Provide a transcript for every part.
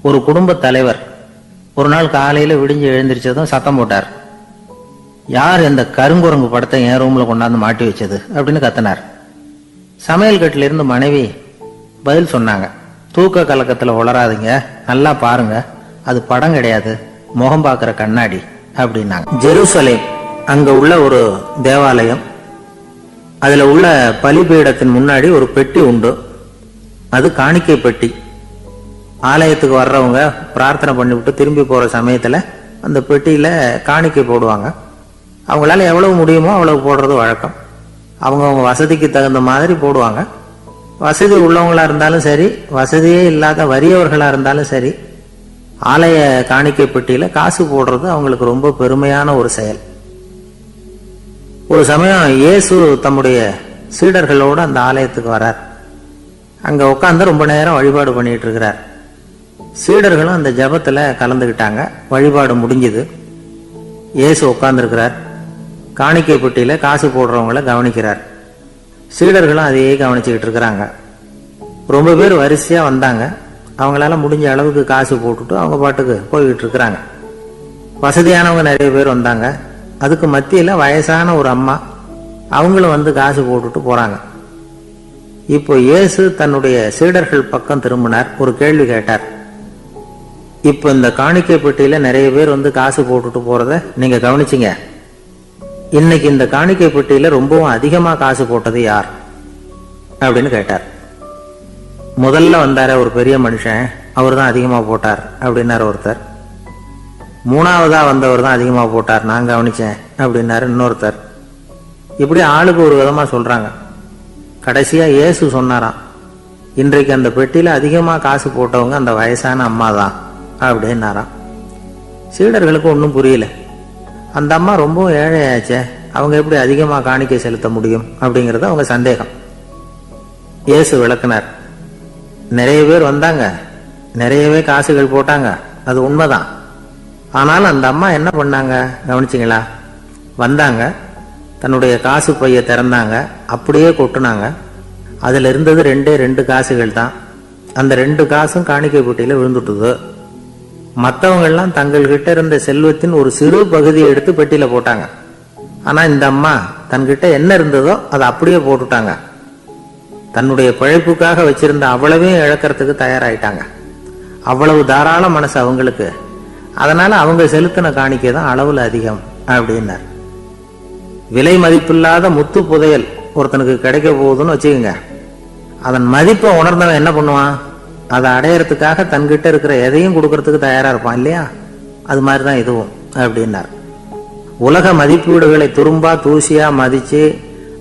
ஒரு குடும்ப தலைவர் ஒரு நாள் காலையில விடிஞ்சு எழுந்திரிச்சதும் சத்தம் போட்டார். யார் இந்த கருங்குரங்கு படத்தை என் ரூம்ல கொண்டாந்து மாட்டி வச்சது அப்படின்னு கத்தினார். சமையல் கட்டில இருந்து மனைவி பதில் சொன்னாங்க, தூக்க கலக்கத்துல உளராதீங்க, நல்லா பாருங்க, அது படம் கிடையாது, முகம் பார்க்கிற கண்ணாடி அப்படின்னாங்க. ஜெருசலேம் அங்க உள்ள ஒரு தேவாலயம், அதுல உள்ள பலிபீடத்தின் முன்னாடி ஒரு பெட்டி உண்டு. அது காணிக்கை பெட்டி. ஆலயத்துக்கு வர்றவங்க பிரார்த்தனை பண்ணிவிட்டு திரும்பி போற சமயத்துல அந்த பெட்டியில காணிக்கை போடுவாங்க. அவங்களால எவ்வளவு முடியுமோ அவ்வளவு போடுறது வழக்கம். அவங்கவுங்க வசதிக்கு தகுந்த மாதிரி போடுவாங்க. வசதி உள்ளவங்களா இருந்தாலும் சரி, வசதியே இல்லாத வறியவர்களா இருந்தாலும் சரி, ஆலய காணிக்கை பெட்டியில காசு போடுறது அவங்களுக்கு ரொம்ப பெருமையான ஒரு செயல். ஒரு சமயம் இயேசு தம்முடைய சீடர்களோடு அந்த ஆலயத்துக்கு வரார். அங்க உட்கார்ந்து ரொம்ப நேரம் வழிபாடு பண்ணிட்டு இருக்கிறார். சீடர்களும் அந்த ஜபத்துல கலந்துகிட்டாங்க. வழிபாடு முடிஞ்சது. இயேசு உட்கார்ந்து இருக்கிறார். காணிக்கை பெட்டியில காசு போடுறவங்களை கவனிக்கிறார். சீடர்களும் அதையே கவனிச்சுக்கிட்டு இருக்கிறாங்க. ரொம்ப பேர் வரிசையா வந்தாங்க. அவங்களால முடிஞ்ச அளவுக்கு காசு போட்டுட்டு அவங்க பாட்டுக்கு போய்கிட்டு இருக்கிறாங்க. வசதியானவங்க நிறைய பேர் வந்தாங்க. அதுக்கு மத்தியில வயசான ஒரு அம்மா, அவங்களும் வந்து காசு போட்டுட்டு போறாங்க. இப்போ இயேசு தன்னுடைய சீடர்கள் பக்கம் திரும்பினார். ஒரு கேள்வி கேட்டார். இப்போ இந்த காணிக்கை பெட்டியில நிறைய பேர் வந்து காசு போட்டுட்டு போறத நீங்க கவனிச்சிங்க. இன்னைக்கு இந்த காணிக்கை பெட்டியில ரொம்பவும் அதிகமா காசு போட்டது யார் அப்படின்னு கேட்டார். முதல்ல வந்தார ஒரு பெரிய மனுஷன், அவர் தான் அதிகமா போட்டார் அப்படின்னாரு ஒருத்தர். மூணாவதா வந்தவர் தான் அதிகமா போட்டார், நான் கவனிச்சேன் அப்படின்னாரு இன்னொருத்தர். இப்படி ஆளுக்கு ஒரு விதமா சொல்றாங்க. கடைசியா இயேசு சொன்னாராம், இன்றைக்கு அந்த பெட்டியில அதிகமா காசு போட்டவங்க அந்த வயசான அம்மா தான் அப்படின்னாராம். சீடர்களுக்கு ஒன்றும் புரியல. அந்த அம்மா ரொம்ப ஏழையாச்சே, அவங்க எப்படி அதிகமா காணிக்கை செலுத்த முடியும் அப்படிங்கறது அவங்க சந்தேகம். இயேசு விளக்குனார். நிறைய பேர் வந்தாங்க, நிறையவே காசுகள் போட்டாங்க, அது உண்மைதான். ஆனாலும் அந்த அம்மா என்ன பண்ணாங்க கவனிச்சிங்களா? வந்தாங்க, தன்னுடைய காசு பைய திறந்தாங்க, அப்படியே கொட்டுனாங்க. அதுல இருந்தது ரெண்டு காசுகள் தான். அந்த 2 காசும் காணிக்கை பெட்டியில விழுந்துட்டுது. மற்றவங்கெல்லாம் தங்கள்கிட்ட இருந்த செல்வத்தின் ஒரு சிறு பகுதியை எடுத்து பெட்டியில போட்டாங்க. ஆனா இந்த அம்மா தன்கிட்ட என்ன இருந்ததோ அதை அப்படியே போட்டுட்டாங்க. தன்னுடைய பிழைப்புக்காக வச்சிருந்த அவ்வளவையும் இழக்கிறதுக்கு தயாராயிட்டாங்க. அவ்வளவு தாராள மனசு அவங்களுக்கு. அதனால அவங்க செலுத்தின காணிக்கை தான் அளவுல அதிகம் அப்படின்னார். விலை மதிப்பில்லாத முத்து புதையல் ஒருத்தனுக்கு கிடைக்க போகுதுன்னு வச்சுக்கோங்க. அதன் மதிப்பை உணர்ந்தவன் என்ன பண்ணுவான்? அதை அடையறதுக்காக தன்கிட்ட இருக்கிற எதையும் கொடுக்கறதுக்கு தயாரா இருப்பான் இல்லையா? அது மாதிரிதான் இதுவும் அப்படின்னார். உலக மதிப்பீடுகளை துரும்பா தூசியா மதிச்சு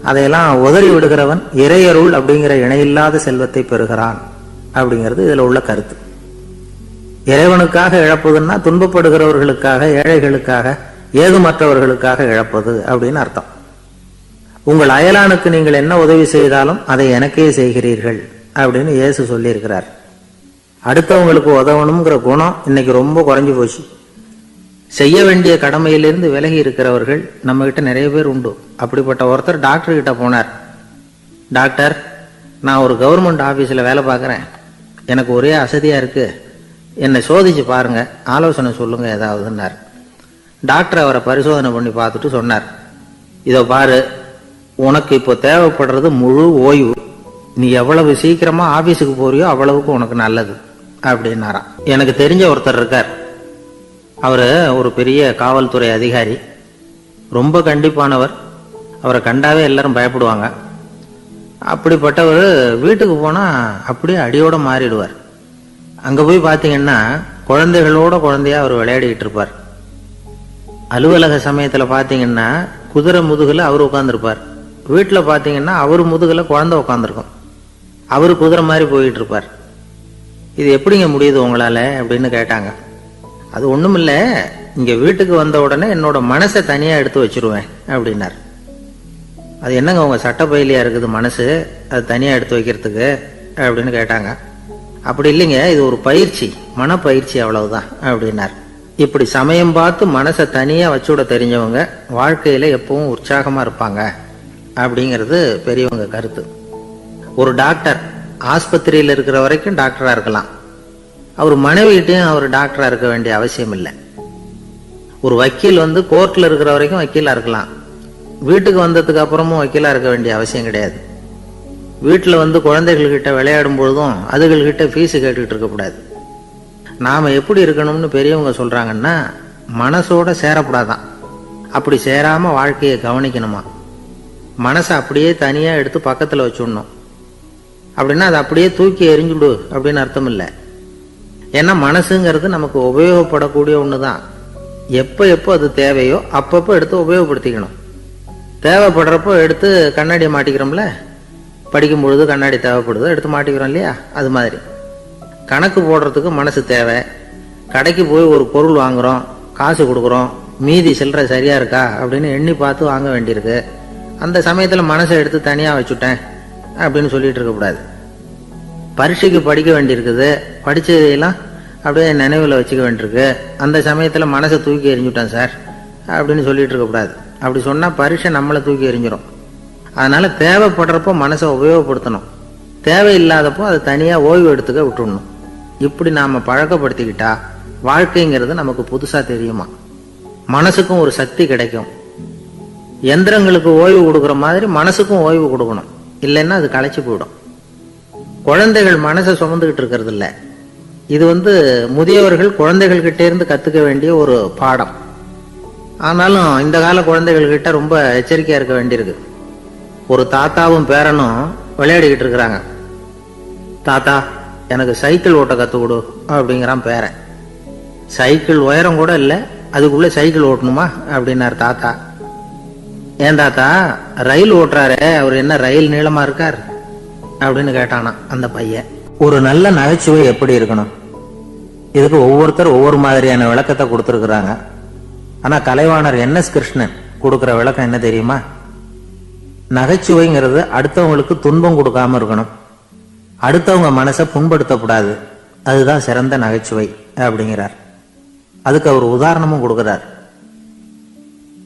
அதையெல்லாம் உதறி விடுகிறவன் இறையருள் அப்படிங்கிற இணையில்லாத செல்வத்தை பெறுகிறான் அப்படிங்கிறது இதுல உள்ள கருத்து. இறைவனுக்காக இழப்பதுன்னா துன்பப்படுகிறவர்களுக்காக, ஏழைகளுக்காக, ஏதுமற்றவர்களுக்காக இழப்பது அப்படின்னு அர்த்தம். உங்கள் அயலானுக்கு நீங்கள் என்ன உதவி செய்தாலும் அதை எனக்கே செய்கிறீர்கள் அப்படின்னு இயேசு சொல்லி இருக்கிறார். அடுத்தவங்களுக்கு உதவணுங்கிற குணம் இன்னைக்கு ரொம்ப குறைஞ்சு போச்சு. செய்ய வேண்டிய கடமையிலிருந்து விலகி இருக்கிறவர்கள் நம்ம கிட்ட நிறைய பேர் உண்டு. அப்படிப்பட்ட ஒருத்தர் டாக்டர் கிட்ட போனார். டாக்டர், நான் ஒரு கவர்மெண்ட் ஆபீஸ்ல வேலை பார்க்கறேன், எனக்கு ஒரே அசதியா இருக்கு, என்னை சோதிச்சு பாருங்க, ஆலோசனை சொல்லுங்க ஏதாவதுன்னார். டாக்டர் அவரை பரிசோதனை பண்ணி பார்த்துட்டு சொன்னார், இதோ பாரு, உனக்கு இப்போ தேவைப்படுறது முழு ஓய்வு. நீ எவ்வளவு சீக்கிரமா ஆபீஸுக்கு போறியோ அவ்வளவுக்கு உனக்கு நல்லது அப்படின்னாராம். எனக்கு தெரிஞ்ச ஒருத்தர் இருக்கார். அவரு ஒரு பெரிய காவல்துறை அதிகாரி, ரொம்ப கண்டிப்பானவர். அவரை கண்டாவே எல்லாரும் பயப்படுவாங்க. அப்படிப்பட்டவர் வீட்டுக்கு போனா அப்படியே அடியோட மாறிடுவார். அங்க போய் பாத்தீங்கன்னா குழந்தைகளோட குழந்தையா அவர் விளையாடிட்டு இருப்பார். அலுவலக சமயத்துல பாத்தீங்கன்னா குதிரை முதுகுல அவர் உட்கார்ந்துருப்பார். வீட்டுல பாத்தீங்கன்னா அவர் முதுகுல குழந்தை உட்காந்துருக்கும். அவரு குதிரை மாதிரி போயிட்டு இருப்பார். இது எப்படிங்க முடியுது உங்களால அப்படின்னு கேட்டாங்க. அது ஒண்ணுமில்ல, இங்க வீட்டுக்கு வந்த உடனே என்னோட மனசை தனியா எடுத்து வச்சிருவேன் அப்படின்னார். அது என்னங்க உங்க சட்டப்பயிலியா இருக்குது மனசு, அது தனியா எடுத்து வைக்கிறதுக்கு அப்படின்னு கேட்டாங்க. அப்படி இல்லைங்க, இது ஒரு பயிற்சி, மனப்பயிற்சி, அவ்வளவுதான் அப்படின்னார். இப்படி சமயம் பார்த்து மனசை தனியா வச்சுட தெரிஞ்சவங்க வாழ்க்கையில எப்பவும் உற்சாகமா இருப்பாங்க அப்படிங்கிறது பெரியவங்க கருத்து. ஒரு டாக்டர் ஆஸ்பத்திரியில் இருக்கிற வரைக்கும் டாக்டரா இருக்கலாம். அவர் மனைவிகிட்டையும் அவர் டாக்டரா இருக்க வேண்டிய அவசியம் இல்லை. ஒரு வக்கீல் கோர்ட்ல இருக்கிற வரைக்கும் வக்கீலா இருக்கலாம், வீட்டுக்கு வந்ததுக்கு அப்புறமும் வக்கீலா இருக்க வேண்டிய அவசியம் கிடையாது. வீட்டில் குழந்தைகள்கிட்ட விளையாடும் பொழுதும் அதுகள்கிட்ட ஃபீஸு கேட்டுக்கிட்டு இருக்கக்கூடாது. நாம் எப்படி இருக்கணும்னு பெரியவங்க சொல்கிறாங்கன்னா, மனசோட சேரக்கூடாதான். அப்படி சேராமல் வாழ்க்கையை கவனிக்கணுமா. மனசை அப்படியே தனியாக எடுத்து பக்கத்தில் வச்சுடணும். அப்படின்னா அதை அப்படியே தூக்கி எறிஞ்சுடு அப்படின்னு அர்த்தம் இல்லை. ஏன்னா மனசுங்கிறது நமக்கு உபயோகப்படக்கூடிய ஒன்று தான். எப்போ எப்போ அது தேவையோ அப்பப்போ எடுத்து உபயோகப்படுத்திக்கணும். தேவைப்படுறப்போ எடுத்து கண்ணாடியை மாட்டிக்கிறோம்ல, படிக்கும் பொழுது கண்ணாடி தேவைப்படுது எடுத்து மாட்டிக்கிறோம் இல்லையா, அது மாதிரி கணக்கு போடுறதுக்கு மனசு தேவை. கடைக்கு போய் ஒரு பொருள் வாங்குகிறோம், காசு கொடுக்குறோம், மீதி சில்லறை சரியா இருக்கா அப்படின்னு எண்ணி பார்த்து வாங்க வேண்டியிருக்கு. அந்த சமயத்தில் மனசை எடுத்து தனியாக வச்சுட்டேன் அப்படின்னு சொல்லிட்டு இருக்கக்கூடாது. பரீட்சைக்கு படிக்க வேண்டியிருக்குது, படித்ததையெல்லாம் அப்படியே நினைவில் வச்சுக்க வேண்டியிருக்கு, அந்த சமயத்தில் மனசை தூக்கி எறிஞ்சுட்டேன் சார் அப்படின்னு சொல்லிட்டு இருக்கக்கூடாது. அப்படி சொன்னால் பரீட்சை நம்மளை தூக்கி எறிஞ்சிடும். அதனால் தேவைப்படுறப்போ மனசை உபயோகப்படுத்தணும், தேவையில்லாதப்போ அதை தனியாக ஓய்வு எடுத்துக்க விட்டுடணும். இப்படி நாம் பழக்கப்படுத்திக்கிட்டா வாழ்க்கைங்கிறது நமக்கு புதுசாக தெரியுமா. மனசுக்கும் ஒரு சக்தி கிடைக்கும். எந்திரங்களுக்கு ஓய்வு கொடுக்குற மாதிரி மனசுக்கும் ஓய்வு கொடுக்கணும், இல்லைன்னா அது களைச்சி போயிடும். குழந்தைகள் மனசை சுமந்துக்கிட்டு இருக்கிறது இல்லை. இது முதியவர்கள் குழந்தைகள்கிட்ட இருந்து கற்றுக்க வேண்டிய ஒரு பாடம். ஆனாலும் இந்த கால குழந்தைகள்கிட்ட ரொம்ப எச்சரிக்கையாக இருக்க வேண்டியிருக்கு. ஒரு தாத்தாவும் பேரனும் விளையாடிக்கிட்டு இருக்கிறாங்க. தாத்தா எனக்கு சைக்கிள் ஓட்ட கற்றுக் கொடு அப்படிங்கிறான் பேரன். சைக்கிள் உயரம் கூட இல்லை, அதுக்குள்ளே சைக்கிள் ஓட்டணுமா அப்படின்னாரு தாத்தா. ஏன் தாத்தா, ரயில் ஓட்டுறாரே அவர் என்ன ரயில் நீளமா இருக்கார் அப்படின்னு கேட்டானா அந்த பையன். ஒரு நல்ல நகைச்சுவை எப்படி இருக்கணும், இதுக்கு ஒவ்வொருத்தர் ஒவ்வொரு மாதிரியான விளக்கத்தை கொடுத்துருக்குறாங்க. ஆனா கலைவாணர் NS கிருஷ்ணன் கொடுக்குற விளக்கம் என்ன தெரியுமா? நகைச்சுவைங்கிறது அடுத்தவங்களுக்கு துன்பம் கொடுக்காம இருக்கணும், அடுத்தவங்க மனசை புண்படுத்தக்கூடாது, அதுதான் சிறந்த நகைச்சுவை அப்படிங்கிறார். அதுக்கு அவர் உதாரணமும் கொடுக்கிறார்.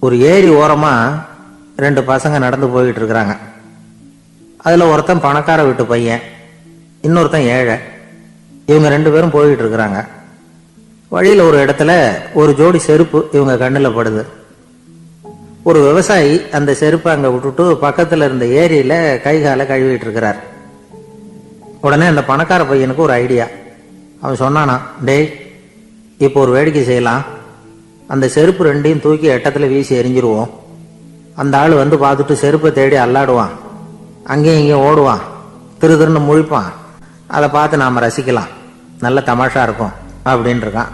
ஒரு ஏரி ஓரமா 2 பசங்க நடந்து போயிட்டு இருக்கிறாங்க. அதுல ஒருத்தன் பணக்கார வீட்டு பையன், இன்னொருத்தன் ஏழை. இவங்க 2 பேரும் போயிட்டு இருக்கிறாங்க. வழியில ஒரு இடத்துல ஒரு ஜோடி செருப்பு இவங்க கண்ணில் படுது. ஒரு விவசாயி அந்த செருப்பை அங்க விட்டுட்டு பக்கத்துல இருந்த ஏரியில கை காலை கழுவிட்டு இருக்கிறார். உடனே அந்த பணக்கார பையனுக்கு ஒரு ஐடியா. அவன் சொன்னானா, டேய் இப்போ ஒரு வேடிக்கை செய்யலாம், அந்த செருப்பு 2ஐயும் தூக்கி எட்டத்துல வீசி எரிஞ்சிருவோம். அந்த ஆள் பார்த்துட்டு செருப்பை தேடி அல்லாடுவான், அங்கேயும் இங்கேயும் ஓடுவான், திரு திருன்னு முழிப்பான். அதை பார்த்து நாம ரசிக்கலாம், நல்ல தமாஷா இருக்கும் அப்படின்னு இருக்கான்.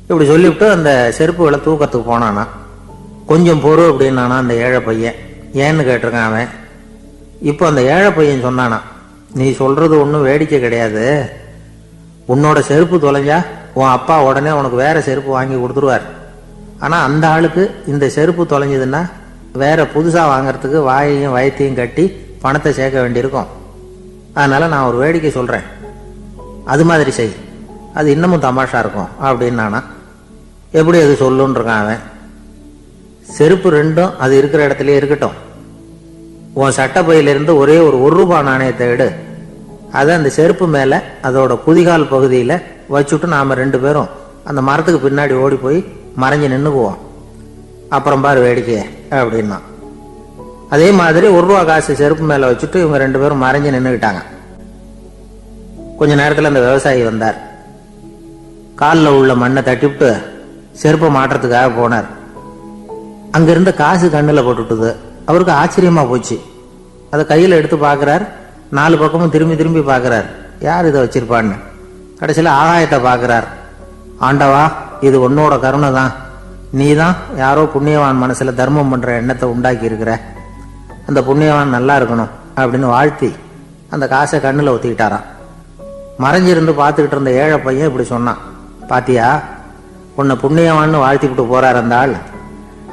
இப்படி சொல்லிவிட்டு அந்த செருப்புகளை தூக்கத்துக்கு போனானா. கொஞ்சம் பொறு அப்படின்னானா அந்த ஏழை பையன். ஏன்னு கேட்டிருக்கான் அவன். இப்போ அந்த ஏழை பையன் சொன்னானா, நீ சொல்றது ஒன்றும் வேடிக்கை கிடையாது, உன்னோட செருப்பு தொலைஞ்சா உன் அப்பா உடனே உனக்கு வேற செருப்பு வாங்கி கொடுத்துருவார். ஆனால் அந்த ஆளுக்கு இந்த செருப்பு தொலைஞ்சதுன்னா வேற புதுசாக வாங்கறதுக்கு வாயையும் வயத்தையும் கட்டி பணத்தை சேர்க்க வேண்டியிருக்கும். அதனால நான் ஒரு வேடிக்கை சொல்கிறேன், அது மாதிரி செய், அது இன்னமும் தமாஷா இருக்கும் அப்படின்னானா. எப்படி அது சொல்லுன்னு இருக்கான் அவன். செருப்பு 2ம் அது இருக்கிற இடத்துலயே இருக்கட்டும், உன் சட்டை பையிலிருந்து ஒரே ஒரு ரூபாய் நாணயத்தை எடு, அதை அந்த செருப்பு மேலே அதோட குதிகால் பகுதியில் வச்சுட்டு நாம 2 பேரும் அந்த மரத்துக்கு பின்னாடி ஓடி போய் மறைஞ்சு நின்றுக்குவோம், அப்புறம் பாரு வேடிக்கைய அப்படின்னா. அதே மாதிரி ₹1 காசு செருப்பு மேலே வச்சுட்டு இவங்க 2 பேரும் மறைஞ்சு நின்றுக்கிட்டாங்க. கொஞ்ச நேரத்தில் அந்த விவசாயி வந்தார். காலில் உள்ள மண்ணை தட்டிவிட்டு செருப்பை மாட்டுறதுக்காக போனார். அங்கிருந்த காசு கண்ணில் போட்டுட்டுது. அவருக்கு ஆச்சரியமா போச்சு. அதை கையில் எடுத்து பார்க்குறார். 4 பக்கமும் திரும்பி திரும்பி பார்க்குறார், யார் இதை வச்சிருப்பான்னு. கடைசியில் ஆகாயத்தை பார்க்குறார். ஆண்டவா, இது உன்னோட கருணை தான், நீ தான் யாரோ புண்ணியவான் மனசுல தர்மம் பண்ற எண்ணத்தை உண்டாக்கி இருக்கிற, அந்த புண்ணியவான் நல்லா இருக்கணும் அப்படின்னு வாழ்த்தி அந்த காசை கண்ணில் ஒத்திக்கிட்டாராம். மறைஞ்சிருந்து பார்த்துக்கிட்டு இருந்த ஏழை பையன் இப்படி சொன்னான், பாத்தியா உன்னை புண்ணியவான்னு வாழ்த்திக்கிட்டு போறார் அந்த ஆள்,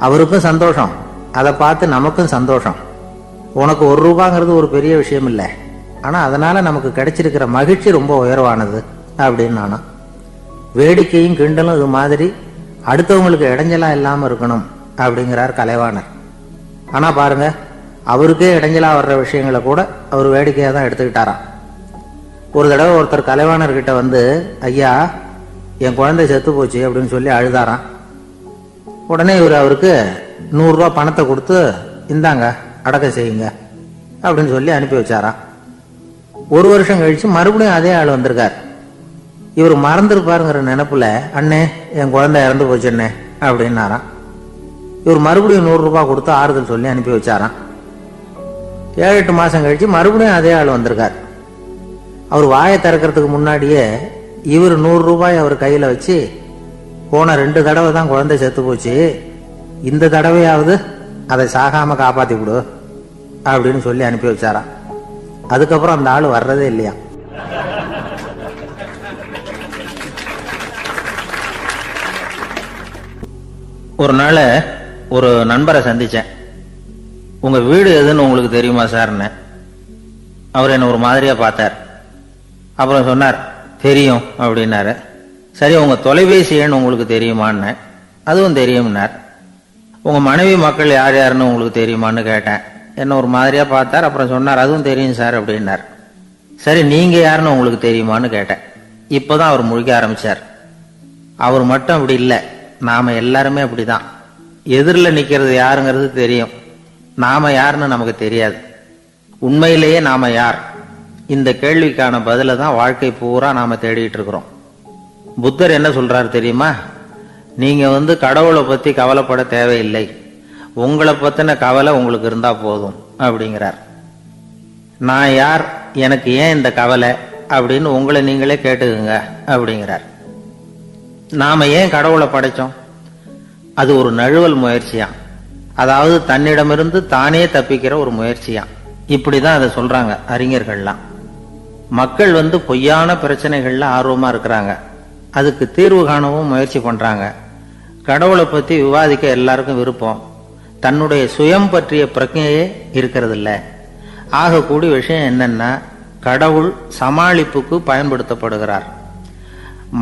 அவருக்கும் சந்தோஷம், அதை பார்த்து நமக்கும் சந்தோஷம். உனக்கு ₹1 ஒரு பெரிய விஷயம் இல்லை, ஆனா அதனால நமக்கு கிடைச்சிருக்கிற மகிழ்ச்சி ரொம்ப உயர்வானது அப்படின்னு நானா. வேடிக்கையும் கிண்டலும் இது மாதிரி அடுத்தவங்களுக்கு இடைஞ்சலா இல்லாம இருக்கணும் அப்படிங்கிறார் கலைவாணர். ஆனா பாருங்க, அவருக்கே இடைஞ்சலா வர்ற விஷயங்களை கூட அவர் வேடிக்கையா தான் எடுத்துக்கிட்டாராம். ஒரு தடவை ஒருத்தர் கலைவாணர்கிட்ட வந்து, ஐயா என் குழந்தை செத்து போச்சு அப்படின்னு சொல்லி அழுதாராம். உடனே இவர் அவருக்கு 100 ரூபா பணத்தை கொடுத்து, இந்தாங்க அடக்கம் செய்யுங்க அப்படின்னு சொல்லி அனுப்பி வச்சாராம். 1 வருஷம் கழிச்சு மறுபடியும் அதே ஆள் வந்திருக்கார். இவர் மறந்துருப்பாருங்கிற நினைப்புல, அண்ணே என் குழந்தை இறந்து போச்சுண்ணே அப்படின்னாராம். இவர் மறுபடியும் 100 ரூபாய் கொடுத்து ஆறுதல் சொல்லி அனுப்பி வச்சாராம். 7-8 மாசம் கழிச்சு மறுபடியும் அதே ஆள் வந்திருக்கார். அவர் வாயை திறக்கிறதுக்கு முன்னாடியே இவர் 100 ரூபாய் அவர் கையில வச்சு, போன 2 தடவை தான் குழந்தை செத்து போச்சு, இந்த தடவையாவது அதை சாகாம காப்பாத்தி விடு அப்படின்னு சொல்லி அனுப்பி வச்சாராம். அதுக்கப்புறம் அந்த ஆள் வர்றதே இல்லையா. ஒரு நாள் ஒரு நண்பரை சந்திச்சேன். உங்க வீடு எதுன்னு உங்களுக்கு தெரியுமா சார்ன்னு. அவர் என்ன ஒரு மாதிரியா பார்த்தார். அப்புறம் சொன்னார், தெரியும் அப்படின்னாரு. சரி, உங்க தொலைபேசி எண் உங்களுக்கு தெரியுமான்னு. அதுவும் தெரியும்னார். உங்க மனைவி மக்கள் யார் யாருன்னு உங்களுக்கு தெரியுமான்னு கேட்டேன். என்ன ஒரு மாதிரியா பார்த்தார். அப்புறம் சொன்னார், அதுவும் தெரியும் சார் அப்படின்னார். சரி, நீங்க யாருன்னு உங்களுக்கு தெரியுமான்னு கேட்டேன். இப்பதான் அவர் முழிக்க ஆரம்பிச்சார். அவர் மட்டும் அப்படி இல்லை, நாம எல்லாருமே அப்படிதான். எதிரில் நிக்கிறது யாருங்கிறது தெரியும், நாம யாருன்னு நமக்கு தெரியாது. உண்மையிலேயே நாம யார்? இந்த கேள்விக்கான பதில தான் வாழ்க்கை பூரா நாம தேடிட்டு இருக்கிறோம். புத்தர் என்ன சொல்றாரு தெரியுமா? நீங்க கடவுளை பத்தி கவலைப்பட தேவையில்லை, உங்களை பத்தின கவலை உங்களுக்கு இருந்தா போதும் அப்படிங்கிறார். நான் யார், எனக்கு ஏன் இந்த கவலை அப்படின்னு உங்களை நீங்களே கேட்டுக்குங்க அப்படிங்கிறார். நாம ஏன் கடவுளை படைச்சோம்? அது ஒரு நழுவல் முயற்சியா, அதாவது தன்னிடமிருந்து தானே தப்பிக்கிற ஒரு முயற்சியா. இப்படிதான் அதை சொல்றாங்க அறிஞர்கள்லாம். மக்கள் பொய்யான பிரச்சனைகள்ல ஆர்வமா இருக்கிறாங்க, அதுக்கு தீர்வு காணவும் முயற்சி பண்றாங்க. கடவுளை பத்தி விவாதிக்க எல்லாருக்கும் விருப்பம், தன்னுடைய சுயம் பற்றிய பிரஜையே இருக்கிறது இல்ல. ஆகக்கூடிய விஷயம் என்னன்னா, கடவுள் சமாளிப்புக்கு பயன்படுத்தப்படுகிறார்.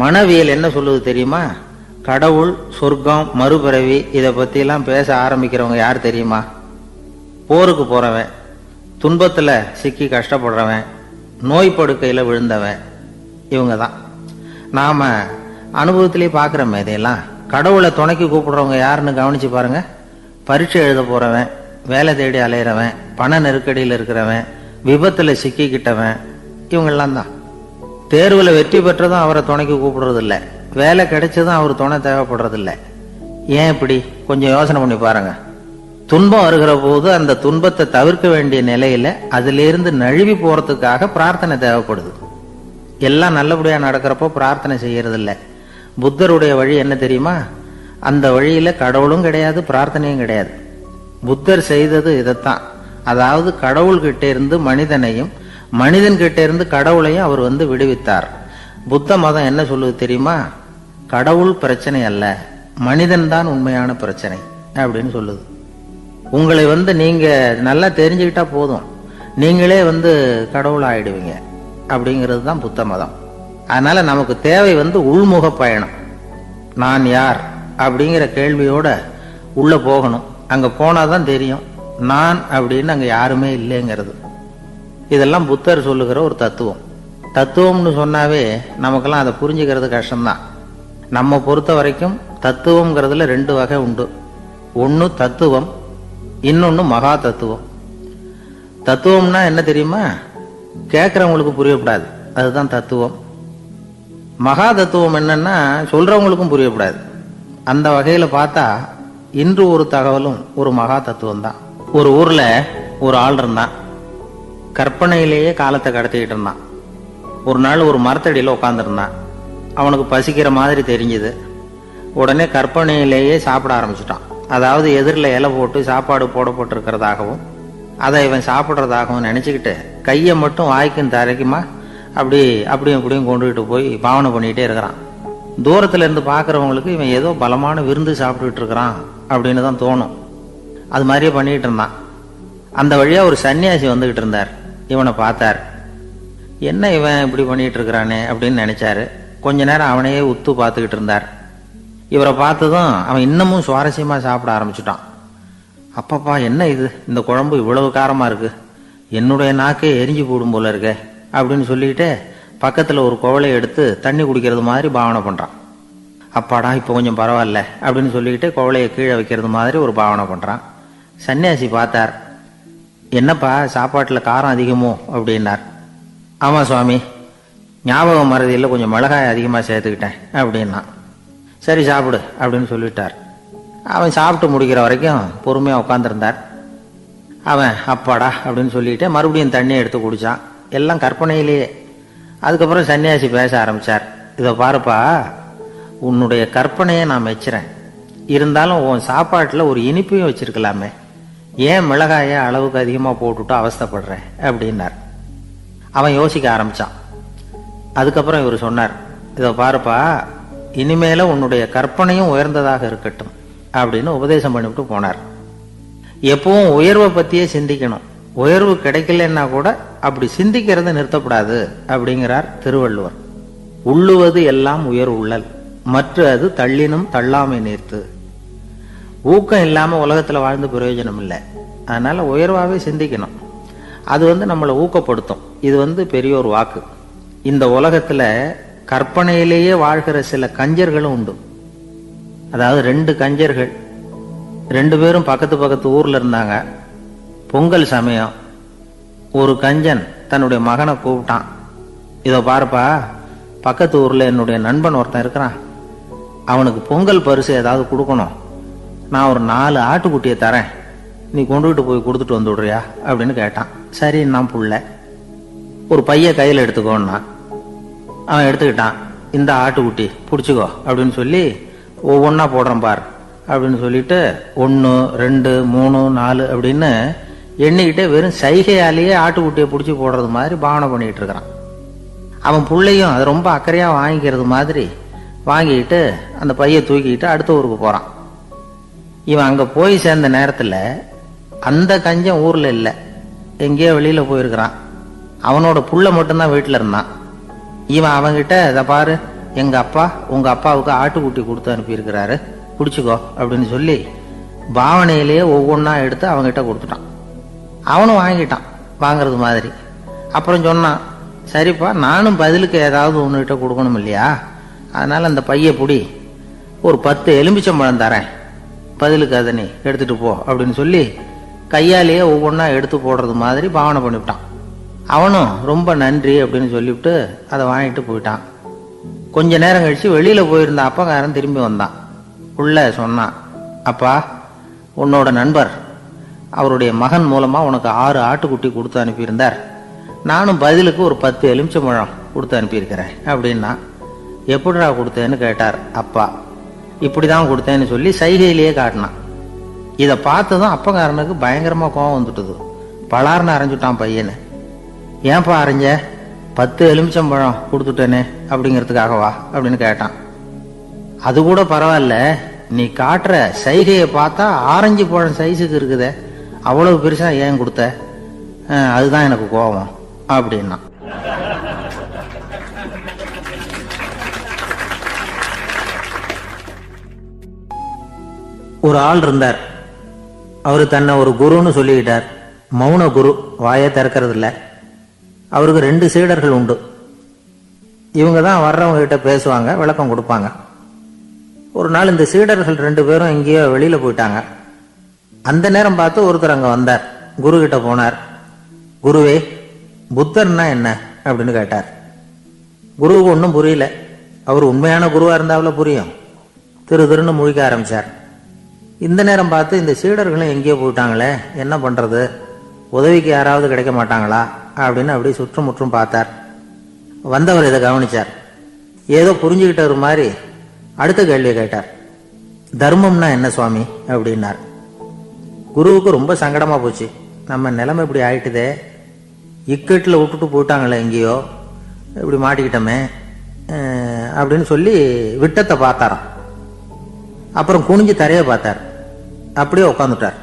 மனவியல் என்ன சொல்லுது தெரியுமா? கடவுள், சொர்க்கம், மறுபிறவி இதை பத்தி எல்லாம் பேச ஆரம்பிக்கிறவங்க யார் தெரியுமா? போருக்கு போறவன், துன்பத்துல சிக்கி கஷ்டப்படுறவன், நோய் படுக்கையில விழுந்தவன், இவங்க தான். நாம அனுபவத்திலே பாக்குறோமே இதையெல்லாம். கடவுளை துணைக்கு கூப்பிடுறவங்க யாருன்னு கவனிச்சு பாருங்க. பரீட்சை எழுத போறவன், வேலை தேடி அலையிறவன், பண நெருக்கடியில் இருக்கிறவன், விபத்துல சிக்கிக்கிட்டவன், இவங்கெல்லாம் தான். தேர்வுல வெற்றி பெற்றதும் அவரை துணைக்கு கூப்பிடுறது இல்லை, வேலை கிடைச்சதும் அவர் துணை தேவைப்படுறது இல்லை. ஏன் இப்படி? கொஞ்சம் யோசனை பண்ணி பாருங்க. துன்பம் வருகிற போது அந்த துன்பத்தை தவிர்க்க வேண்டிய நிலையில அதிலிருந்து நழுவி போறதுக்காக பிரார்த்தனை தேவைப்படுது. எல்லாம் நல்லபடியா நடக்கிறப்போ பிரார்த்தனை செய்யறது இல்லை. புத்தருடைய வழி என்ன தெரியுமா? அந்த வழியில கடவுளும் கிடையாது, பிரார்த்தனையும் கிடையாது. புத்தர் செய்தது இதைத்தான். அதாவது கடவுள்கிட்ட இருந்து மனிதனையும், மனிதன் கிட்ட இருந்து கடவுளையும் அவர் விடுவித்தார். புத்த மதம் என்ன சொல்லுது தெரியுமா? கடவுள் பிரச்சனை அல்ல, மனிதன் தான் உண்மையான பிரச்சனை அப்படின்னு சொல்லுது. உங்களை நீங்க நல்லா தெரிஞ்சுக்கிட்டா போதும், நீங்களே கடவுள் ஆயிடுவீங்க அப்படிங்கிறது தான் புத்த மதம். அதனால நமக்கு தேவை உள்முக பயணம். நான் யார் அப்படிங்கிற கேள்வியோட உள்ள போகணும். அங்க போனாதான் தெரியும் நான் அப்படின்னு அங்க யாருமே இல்லைங்கிறது. இதெல்லாம் புத்தர் சொல்லுகிற ஒரு தத்துவம். தத்துவம்னு சொன்னாவே நமக்கெல்லாம் அதை புரிஞ்சுக்கிறது கஷ்டம்தான். நம்ம பொறுத்த வரைக்கும் தத்துவம்ங்கிறதுல 2 வகை உண்டு. ஒன்னு தத்துவம், இன்னொன்னு மகா தத்துவம். தத்துவம்னா என்ன தெரியுமா? கேட்கறவங்களுக்கு புரியப்படாது, அதுதான் தத்துவம். மகா தத்துவம் என்னன்னா சொல்றவங்களுக்கும் புரியப்படாது. அந்த வகையில பார்த்தா இன்று ஒரு தகவலும் ஒரு மகா தத்துவம் தான். ஒரு ஊர்ல ஒரு ஆள் இருந்தான். கற்பனையிலேயே காலத்தை கடத்திக்கிட்டு இருந்தான். ஒரு நாள் ஒரு மரத்தடியில உட்காந்துருந்தான். அவனுக்கு பசிக்கிற மாதிரி தெரிஞ்சது. உடனே கற்பனையிலேயே சாப்பிட ஆரம்பிச்சுட்டான். அதாவது எதிரில் இலை போட்டு சாப்பாடு போடப்பட்டிருக்கிறதாகவும் அதை இவன் சாப்பிட்றதாகவும் நினைச்சுக்கிட்டு கையை மட்டும் வாய்க்கும் தரைக்குமா அப்படியும் இப்படியும் கொண்டுகிட்டு போய் பாவனை பண்ணிக்கிட்டே இருக்கிறான். தூரத்துல இருந்து பாக்குறவங்களுக்கு இவன் ஏதோ பலமான விருந்து சாப்பிட்டுட்டு இருக்கிறான் அப்படின்னு தான் தோணும். அது மாதிரியே பண்ணிட்டு இருந்தான். அந்த வழியா ஒரு சன்னியாசி வந்துகிட்டு இருந்தார். இவனை பார்த்தார். என்ன இவன் இப்படி பண்ணிட்டு இருக்கிறானே அப்படின்னு நினைச்சாரு. கொஞ்ச நேரம் அவனையே உத்து பார்த்துக்கிட்டு இருந்தார். இவரை பார்த்ததும் அவன் இன்னமும் சுவாரஸ்யமா சாப்பிட ஆரம்பிச்சுட்டான். அப்பப்பா, என்ன இது, இந்த குழம்பு இவ்வளவு காரமா இருக்கு, என்னுடைய நாக்கே எரிஞ்சு போடும் போல இருக்க அப்படின்னு சொல்லிட்டு பக்கத்தில் ஒரு குவளையை எடுத்து தண்ணி குடிக்கிறது மாதிரி பாவனை பண்ணுறான். அப்பாடா இப்போ கொஞ்சம் பரவாயில்ல அப்படின்னு சொல்லிக்கிட்டு குவளையை கீழே வைக்கிறது மாதிரி ஒரு பாவனை பண்ணுறான். சன்னியாசி பார்த்தார். என்னப்பா சாப்பாட்டில் காரம் அதிகமோ அப்படின்னார். ஆமாம் சுவாமி, ஞாபகம் மறதியில் கொஞ்சம் மிளகாய் அதிகமாக சேர்த்துக்கிட்டேன் அப்படின்னா. சரி சாப்பிடு அப்படின்னு சொல்லிட்டார். அவன் சாப்பிட்டு முடிக்கிற வரைக்கும் பொறுமையாக உட்காந்துருந்தார். அவன் அப்பாடா அப்படின்னு சொல்லிட்டு மறுபடியும் தண்ணியை எடுத்து குடித்தான். எல்லாம் கற்பனையிலேயே. அதுக்கப்புறம் சன்னியாசி பேச ஆரம்பித்தார். இதை பாருப்பா, உன்னுடைய கற்பனையை நான் மெச்சுறேன். இருந்தாலும் உன் சாப்பாட்டில் ஒரு இனிப்பையும் வச்சிருக்கலாமே, ஏன் மிளகாயை அளவுக்கு அதிகமாக போட்டுவிட்டு அவஸ்தைப்படுறேன் அப்படின்னார். அவன் யோசிக்க ஆரம்பித்தான். அதுக்கப்புறம் இவர் சொன்னார், இதை பாருப்பா, இனிமேல உன்னுடைய கற்பனையும் உயர்ந்ததாக இருக்கட்டும் அப்படின்னு உபதேசம் பண்ணிவிட்டு போனார். எப்பவும் உயர்வை பற்றியே சிந்திக்கணும். உயர்வு கிடைக்கலன்னா கூட அப்படி சிந்திக்கிறத நிறுத்தப்படாது அப்படிங்கிறார் திருவள்ளுவர். உள்ளுவது எல்லாம் உயர் உள்ளல், மற்ற அது தள்ளினும் தள்ளாமை நீர்த்து. ஊக்கம் இல்லாமல் உலகத்தில் வாழ்ந்து பிரயோஜனம் இல்லை. அதனால உயர்வாகவே சிந்திக்கணும். அது நம்மளை ஊக்கப்படுத்தும். இது பெரிய ஒரு வாக்கு. இந்த உலகத்தில் கற்பனையிலேயே வாழ்கிற சில கஞ்சர்களும் உண்டு. அதாவது 2 கஞ்சர்கள், 2 பேரும் பக்கத்து பக்கத்து ஊரில் இருந்தாங்க. பொங்கல் சமயம் ஒரு கஞ்சன் தன்னுடைய மகனை கூப்பிட்டான். இதை பாருப்பா, பக்கத்து ஊரில் என்னுடைய நண்பன் ஒருத்தன் இருக்கிறான். அவனுக்கு பொங்கல் பரிசு ஏதாவது கொடுக்கணும். நான் ஒரு 4 ஆட்டுக்குட்டியை தரேன், நீ கொண்டுகிட்டு போய் கொடுத்துட்டு வந்துடுறியா அப்படின்னு கேட்டான். சரி, நான் புள்ள ஒரு பைய கையில் எடுத்துக்கோன்னா. அவன் எடுத்துக்கிட்டான். இந்த ஆட்டுக்குட்டி பிடிச்சிக்கோ அப்படின்னு சொல்லி ஒவ்வொன்றா போடுறேன் பார் அப்படின்னு சொல்லிட்டு 1 2 3 4 அப்படின்னு எண்ணிக்கிட்டே வெறும் சைகையாலேயே ஆட்டுக்குட்டியை பிடிச்சி போடுறது மாதிரி பாவனை பண்ணிட்டு இருக்கிறான். அவன் பிள்ளையும் அது ரொம்ப அக்கறையாக வாங்கிக்கிறது மாதிரி வாங்கிக்கிட்டு அந்த பையை தூக்கிக்கிட்டு அடுத்த ஊருக்கு போகிறான். இவன் அங்கே போய் சேர்ந்த நேரத்தில் அந்த கஞ்சன் ஊரில் இல்லை, எங்கேயோ வெளியில் போயிருக்கிறான். அவனோட புள்ள மட்டும்தான் வீட்டில் இருந்தான். இவன் அவங்கிட்ட, இதை பாரு, எங்கள் அப்பா உங்கள் அப்பாவுக்கு ஆட்டுக்குட்டி கொடுத்து அனுப்பியிருக்கிறாரு, பிடிச்சிக்கோ அப்படின்னு சொல்லி பாவனையிலேயே ஒவ்வொன்றா எடுத்து அவங்ககிட்ட கொடுத்துட்டான். அவனும் வாங்கிட்டான் வாங்கிறது மாதிரி. அப்புறம் சொன்னான், சரிப்பா, நானும் பதிலுக்கு ஏதாவது ஒன்றுகிட்ட கொடுக்கணும் இல்லையா, அதனால் அந்த பைய பிடி, ஒரு 10 எலுமிச்சம்பழம் தரேன், பதிலுக்கு அதை நீ எடுத்துகிட்டு போ அப்படின்னு சொல்லி கையாலேயே ஒவ்வொன்றா எடுத்து போடுறது மாதிரி பாவனை பண்ணிவிட்டான். அவனும் ரொம்ப நன்றி அப்படின்னு சொல்லிவிட்டு அதை வாங்கிட்டு போயிட்டான். கொஞ்ச நேரம் கழித்து வெளியில் போயிருந்த அப்பங்காரன் திரும்பி வந்தான். உள்ள சொன்னான், அப்பா, உன்னோட நண்பர் அவருடைய மகன் மூலமாக உனக்கு 6 ஆட்டுக்குட்டி கொடுத்து அனுப்பியிருந்தார், நானும் பதிலுக்கு ஒரு 10 எலுமிச்சம்பழம் கொடுத்து அனுப்பியிருக்கிறேன் அப்படின்னா. எப்படிடா கொடுத்தேன்னு கேட்டார் அப்பா. இப்படி தான் கொடுத்தேன்னு சொல்லி சைகையிலேயே காட்டினான். இதை பார்த்ததும் அப்பங்காரனுக்கு பயங்கரமாக கோவம் வந்துட்டுது. பலார்னு அரைஞ்சுட்டான் பையனை. ஏன்பா அரைஞ்ச? 10 எலுமிச்சம்பழம் கொடுத்துட்டேனே அப்படிங்கிறதுக்காகவா அப்படின்னு கேட்டான். அது கூட பரவாயில்ல, நீ காட்டுற சைகையை பார்த்தா ஆரஞ்சு பழம் சைஸுக்கு இருக்குதே, அவ்வளவு பெருசா ஏன் கொடுத்த? அதுதான் எனக்கு கோபம் அப்படின்னா. ஒரு ஆள் இருந்தார். அவரு தன்னை ஒரு குருன்னு சொல்லிக்கிட்டார். மௌன குரு, வாயை திறக்கிறது இல்லை. அவருக்கு 2 சீடர்கள் உண்டு. இவங்க தான் வர்றவங்க கிட்ட பேசுவாங்க, விளக்கம் கொடுப்பாங்க. ஒரு நாள் இந்த சீடர்கள் 2 பேரும் எங்கேயோ வெளியில போயிட்டாங்க. அந்த நேரம் பார்த்து ஒருத்தர் அங்க வந்தார். குரு கிட்ட போனார். குருவே, புத்தர்னா என்ன அப்படின்னு கேட்டார். குருவுக்கு ஒன்றும் புரியல. அவர் உண்மையான குருவா இருந்தாவில புரியும். திருன்னு முழிக்க ஆரம்பிச்சார். இந்த நேரம் பார்த்து இந்த சீடர்களும் எங்கேயோ போயிட்டாங்களே, என்ன பண்றது, உதவிக்கு யாராவது கிடைக்க மாட்டாங்களா அப்படின்னு அப்படியே சுற்றுமுற்றும் பார்த்தார். வந்தவர் இதை கவனிச்சார். ஏதோ புரிஞ்சுக்கிட்டவர் மாதிரி அடுத்த கேள்வியை கேட்டார். தர்மம்னா என்ன சுவாமி அப்படின்னார். குருவுக்கு ரொம்ப சங்கடமா போச்சு. நம்ம நிலைமை இப்படி ஆயிட்டுதே, இக்கட்டில் விட்டுட்டு போயிட்டாங்களே, எங்கேயோ இப்படி மாட்டிக்கிட்டோமே அப்படின்னு சொல்லி விட்டத்தை பார்த்தாராம். அப்புறம் குனிஞ்சு தரைய பார்த்தார். அப்படியே உட்காந்துட்டார்.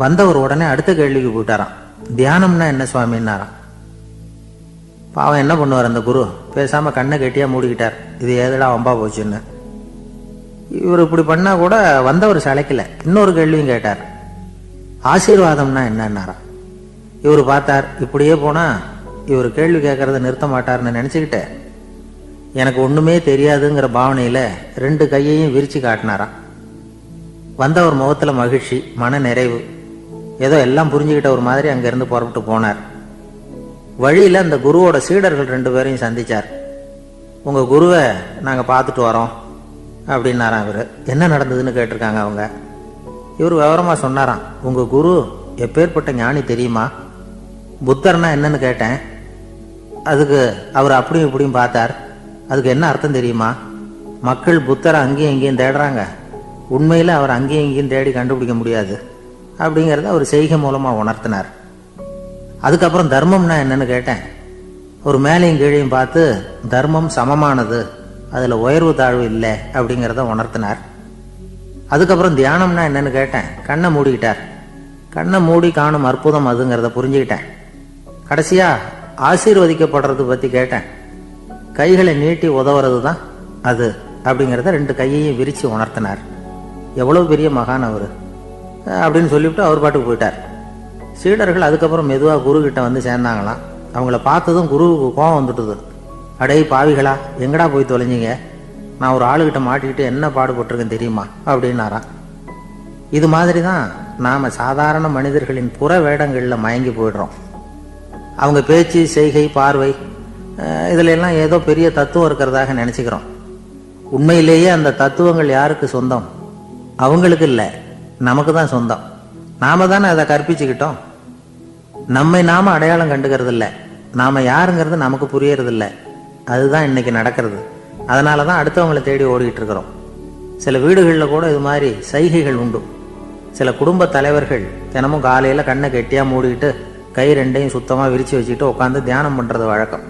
வந்தவர் உடனே அடுத்த கேள்விக்கு போயிட்டாராம். தியானம்னா என்ன சுவாமின்னாராம். பாவம் என்ன பண்ணுவார் அந்த குரு, பேசாம கண்ணை கெட்டியா மூடிக்கிட்டார். இது ஏதடா வம்பா போச்சுன்னு. இவர் இப்படி பண்ணா கூட வந்தவர் சளைக்கல. இன்னொரு கேள்வியும் கேட்டார். ஆசீர்வாதம்னா என்னன்னாராம். இவர் பார்த்தார், இப்படியே போனா இவர் கேள்வி கேட்கறத நிறுத்த மாட்டாருன்னு நினச்சிக்கிட்டு எனக்கு ஒன்றுமே தெரியாதுங்கிற பாவனையில் 2 கையையும் விரித்து காட்டினாராம். வந்தவர் முகத்தில் மகிழ்ச்சி, மன நிறைவு, ஏதோ எல்லாம் புரிஞ்சுக்கிட்ட ஒரு மாதிரி அங்கேருந்து புறப்பட்டு போனார். வழியில் அந்த குருவோட சீடர்கள் 2 பேரையும் சந்திச்சார். உங்கள் குருவை நாங்கள் பார்த்துட்டு வரோம் அப்படின்னாராம். இவர் என்ன நடந்ததுன்னு கேட்டிருக்காங்க அவங்க. இவர் விவரமாக சொன்னாராம். உங்கள் குரு எப்பேற்பட்ட ஞானி தெரியுமா? புத்தர்னா என்னன்னு கேட்டேன். அதுக்கு அவர் அப்படியும் இப்படியும் பார்த்தார். அதுக்கு என்ன அர்த்தம் தெரியுமா? மக்கள் புத்தரை அங்கேயும் இங்கேயும் தேடுறாங்க, உண்மையில் அவர் அங்கேயும் இங்கேயும் தேடி கண்டுபிடிக்க முடியாது அப்படிங்கிறத அவர் செய்கை மூலமாக உணர்த்தினார். அதுக்கப்புறம் தர்மம்னா என்னன்னு கேட்டேன். ஒரு மேலையும் கீழையும் பார்த்து தர்மம் சமமானது, அதில் உயர்வு தாழ்வு இல்லை அப்படிங்கிறத உணர்த்தினார். அதுக்கப்புறம் தியானம்னா என்னன்னு கேட்டேன். கண்ணை மூடிக்கிட்டார். கண்ணை மூடி காணும் அற்புதம் அதுங்கிறத புரிஞ்சுக்கிட்டேன். கடைசியாக ஆசீர்வதிக்கப்படுறது பற்றி கேட்டேன். கைகளை நீட்டி உதவுறது தான் அது அப்படிங்கிறத 2 கையையும் விரித்து உணர்த்தினார். எவ்வளோ பெரிய மகான் அவர் அப்படின்னு சொல்லிவிட்டு அவர் பாட்டுக்கு போயிட்டார். சீடர்கள் அதுக்கப்புறம் மெதுவாக குருக்கிட்ட வந்து சேர்ந்தாங்களாம். அவங்கள பார்த்ததும் குருவுக்கு கோபம் வந்துட்டுது. அடே பாவிகளா, எங்கடா போய் தொலைஞ்சிங்க? நான் ஒரு ஆளுகிட்ட மாட்டிக்கிட்டு என்ன பாடுபட்டிருக்கேன் தெரியுமா அப்படின்னாராம். இது மாதிரி தான் நாம் சாதாரண மனிதர்களின் புற வேடங்களில் மயங்கி போயிடுறோம். அவங்க பேச்சு, செய்கை, பார்வை இதில் எல்லாம் ஏதோ பெரிய தத்துவம் இருக்கிறதாக நினச்சிக்கிறோம். உண்மையிலேயே அந்த தத்துவங்கள் யாருக்கு சொந்தம்? அவங்களுக்கு இல்லை, நமக்கு தான் சொந்தம். நாம தானே அதை கற்பிச்சுக்கிட்டோம். நம்மை நாம அடையாளம் கண்டுக்கிறது இல்லை, நாம யாருங்கிறது நமக்கு புரியறதில்லை. அதுதான் இன்னைக்கு நடக்கிறது. அதனால தான் அடுத்தவங்களை தேடி ஓடிக்கிட்டு இருக்கிறோம். சில வீடுகளில் கூட இது மாதிரி சைகைகள் உண்டு. சில குடும்ப தலைவர்கள் தினமும் காலையில் கண்ணை கெட்டியாக மூடிக்கிட்டு கை 2யும் சுத்தமாக விரித்து வச்சுக்கிட்டு உட்காந்து தியானம் பண்ணுறது வழக்கம்.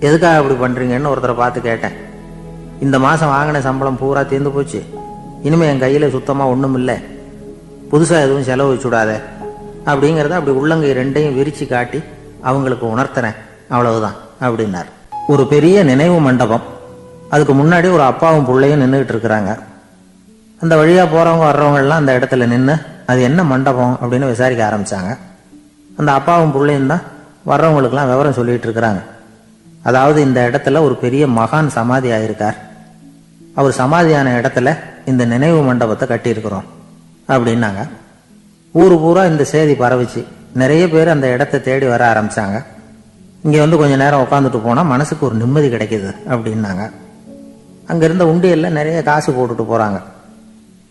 எதுக்காக அப்படி பண்ணுறீங்கன்னு ஒருத்தரை பார்த்து கேட்டேன். இந்த மாதம் வாங்கின சம்பளம் பூரா தீர்ந்து போச்சு, இனிமேல் என் கையில் சுத்தமாக ஒன்றும் இல்லை, புதுசாக எதுவும் செலவு வச்சுடாத அப்படிங்கிறத அப்படி உள்ளங்கை 2யும் விரித்து காட்டி அவங்களுக்கு உணர்த்துறேன், அவ்வளவுதான் அப்படின்னார். ஒரு பெரிய நினைவு மண்டபம். அதுக்கு முன்னாடி ஒரு அப்பாவும் பிள்ளையும் நின்றுக்கிட்டு இருக்கிறாங்க. அந்த வழியாக போகிறவங்க வர்றவங்கெல்லாம் அந்த இடத்துல நின்று அது என்ன மண்டபம் அப்படின்னு விசாரிக்க ஆரம்பித்தாங்க. அந்த அப்பாவும் பிள்ளையும் தான் வர்றவங்களுக்கெல்லாம் விவரம் சொல்லிகிட்டு இருக்கிறாங்க. அதாவது இந்த இடத்துல ஒரு பெரிய மகான் சமாதி ஆயிருக்கார், அவர் சமாதியான இடத்துல இந்த நினைவு மண்டபத்தை கட்டியிருக்கிறோம் அப்படின்னாங்க. ஊரு பூரா இந்த செய்தி பரவிச்சு. நிறைய பேர் அந்த இடத்தை தேடி வர ஆரம்பித்தாங்க. இங்கே வந்து கொஞ்சம் நேரம் உட்காந்துட்டு போனால் மனசுக்கு ஒரு நிம்மதி கிடைக்கிது அப்படின்னாங்க. அங்கே இருந்த உண்டியலில் நிறைய காசு போட்டுட்டு போகிறாங்க.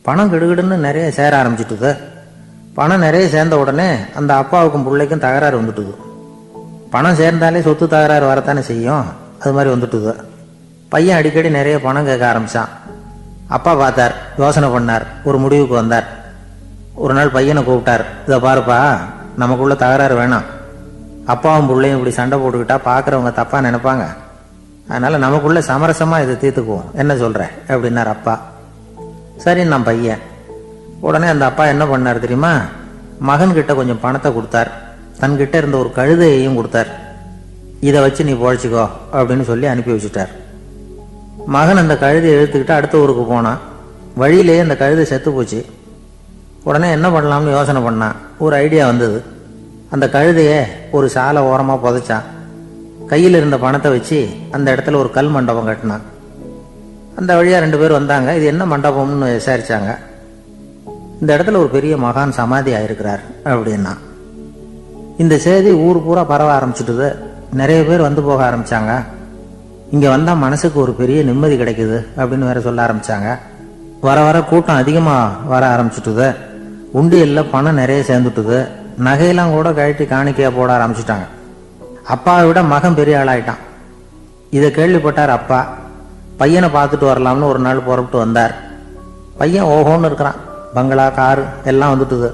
பணம் கிடுகிடுன்னு நிறைய சேர ஆரம்பிச்சுட்டுது. பணம் நிறைய சேர்ந்த உடனே அந்த அப்பாவுக்கும் பிள்ளைக்கும் தகராறு வந்துட்டுது. பணம் சேர்ந்தாலே சொத்து தகராறு வரத்தானே செய்யும், அது மாதிரி வந்துட்டுது. பையன் அடிக்கடி நிறைய பணம் கேட்க ஆரம்பித்தான். அப்பா பார்த்தார், யோசனை பண்ணார், ஒரு முடிவுக்கு வந்தார். ஒரு நாள் பையனை கூப்பிட்டார். இதை பாருப்பா, நமக்குள்ள தகராறு வேணாம். அப்பாவும் பிள்ளையும் இப்படி சண்டை போட்டுக்கிட்டா பார்க்குறவங்க தப்பாக நினைப்பாங்க. அதனால் நமக்குள்ள சமரசமாக இதை தீர்த்துக்குவோம், என்ன சொல்கிற அப்படின்னார் அப்பா. சரின்னு நான் பையன். உடனே அந்த அப்பா என்ன பண்ணார் தெரியுமா? மகன்கிட்ட கொஞ்சம் பணத்தை கொடுத்தார். தன்கிட்ட இருந்த ஒரு கழுதையையும் கொடுத்தார். இதை வச்சு நீ பொழைச்சிக்கோ அப்படின்னு சொல்லி அனுப்பி வச்சுட்டார். மகன் அந்த கழுதையை இழுத்துக்கிட்டு அடுத்த ஊருக்கு போனான். வழியிலேயே அந்த கழுதை செத்து போச்சு. உடனே என்ன பண்ணலாம்னு யோசனை பண்ணான். ஒரு ஐடியா வந்தது. அந்த கழுதையை ஒரு சாலை ஓரமாக புதைச்சான். கையில் இருந்த பணத்தை வச்சு அந்த இடத்துல ஒரு கல் மண்டபம் கட்டினான். அந்த வழியாக 2 பேர் வந்தாங்க. இது என்ன மண்டபம்னு விசாரிச்சாங்க. இந்த இடத்துல ஒரு பெரிய மகான் சமாதி ஆயிருக்கிறார் அப்படின்னா. இந்த செய்தி ஊர் பூரா பரவ ஆரம்பிச்சுட்டுது. நிறைய பேர் வந்து போக ஆரம்பித்தாங்க. இங்கே வந்தால் மனசுக்கு ஒரு பெரிய நிம்மதி கிடைக்குது அப்படின்னு வேற சொல்ல ஆரம்பித்தாங்க. வர வர கூட்டம் அதிகமாக வர ஆரம்பிச்சுட்டுது. உண்டியலில் பணம் நிறைய சேர்ந்துட்டுது. நகையெல்லாம் கூட கழட்டி காணிக்கையாக போட ஆரம்பிச்சுட்டாங்க. அப்பாவை விட மகன் பெரிய ஆளாயிட்டான். இதை கேள்விப்பட்டார் அப்பா. பையனை பார்த்துட்டு வரலாம்னு ஒரு நாள் புறப்பட்டு வந்தார். பையன் ஓஹோன்னு இருக்கிறான். பங்களா, காரு எல்லாம் வந்துட்டுது.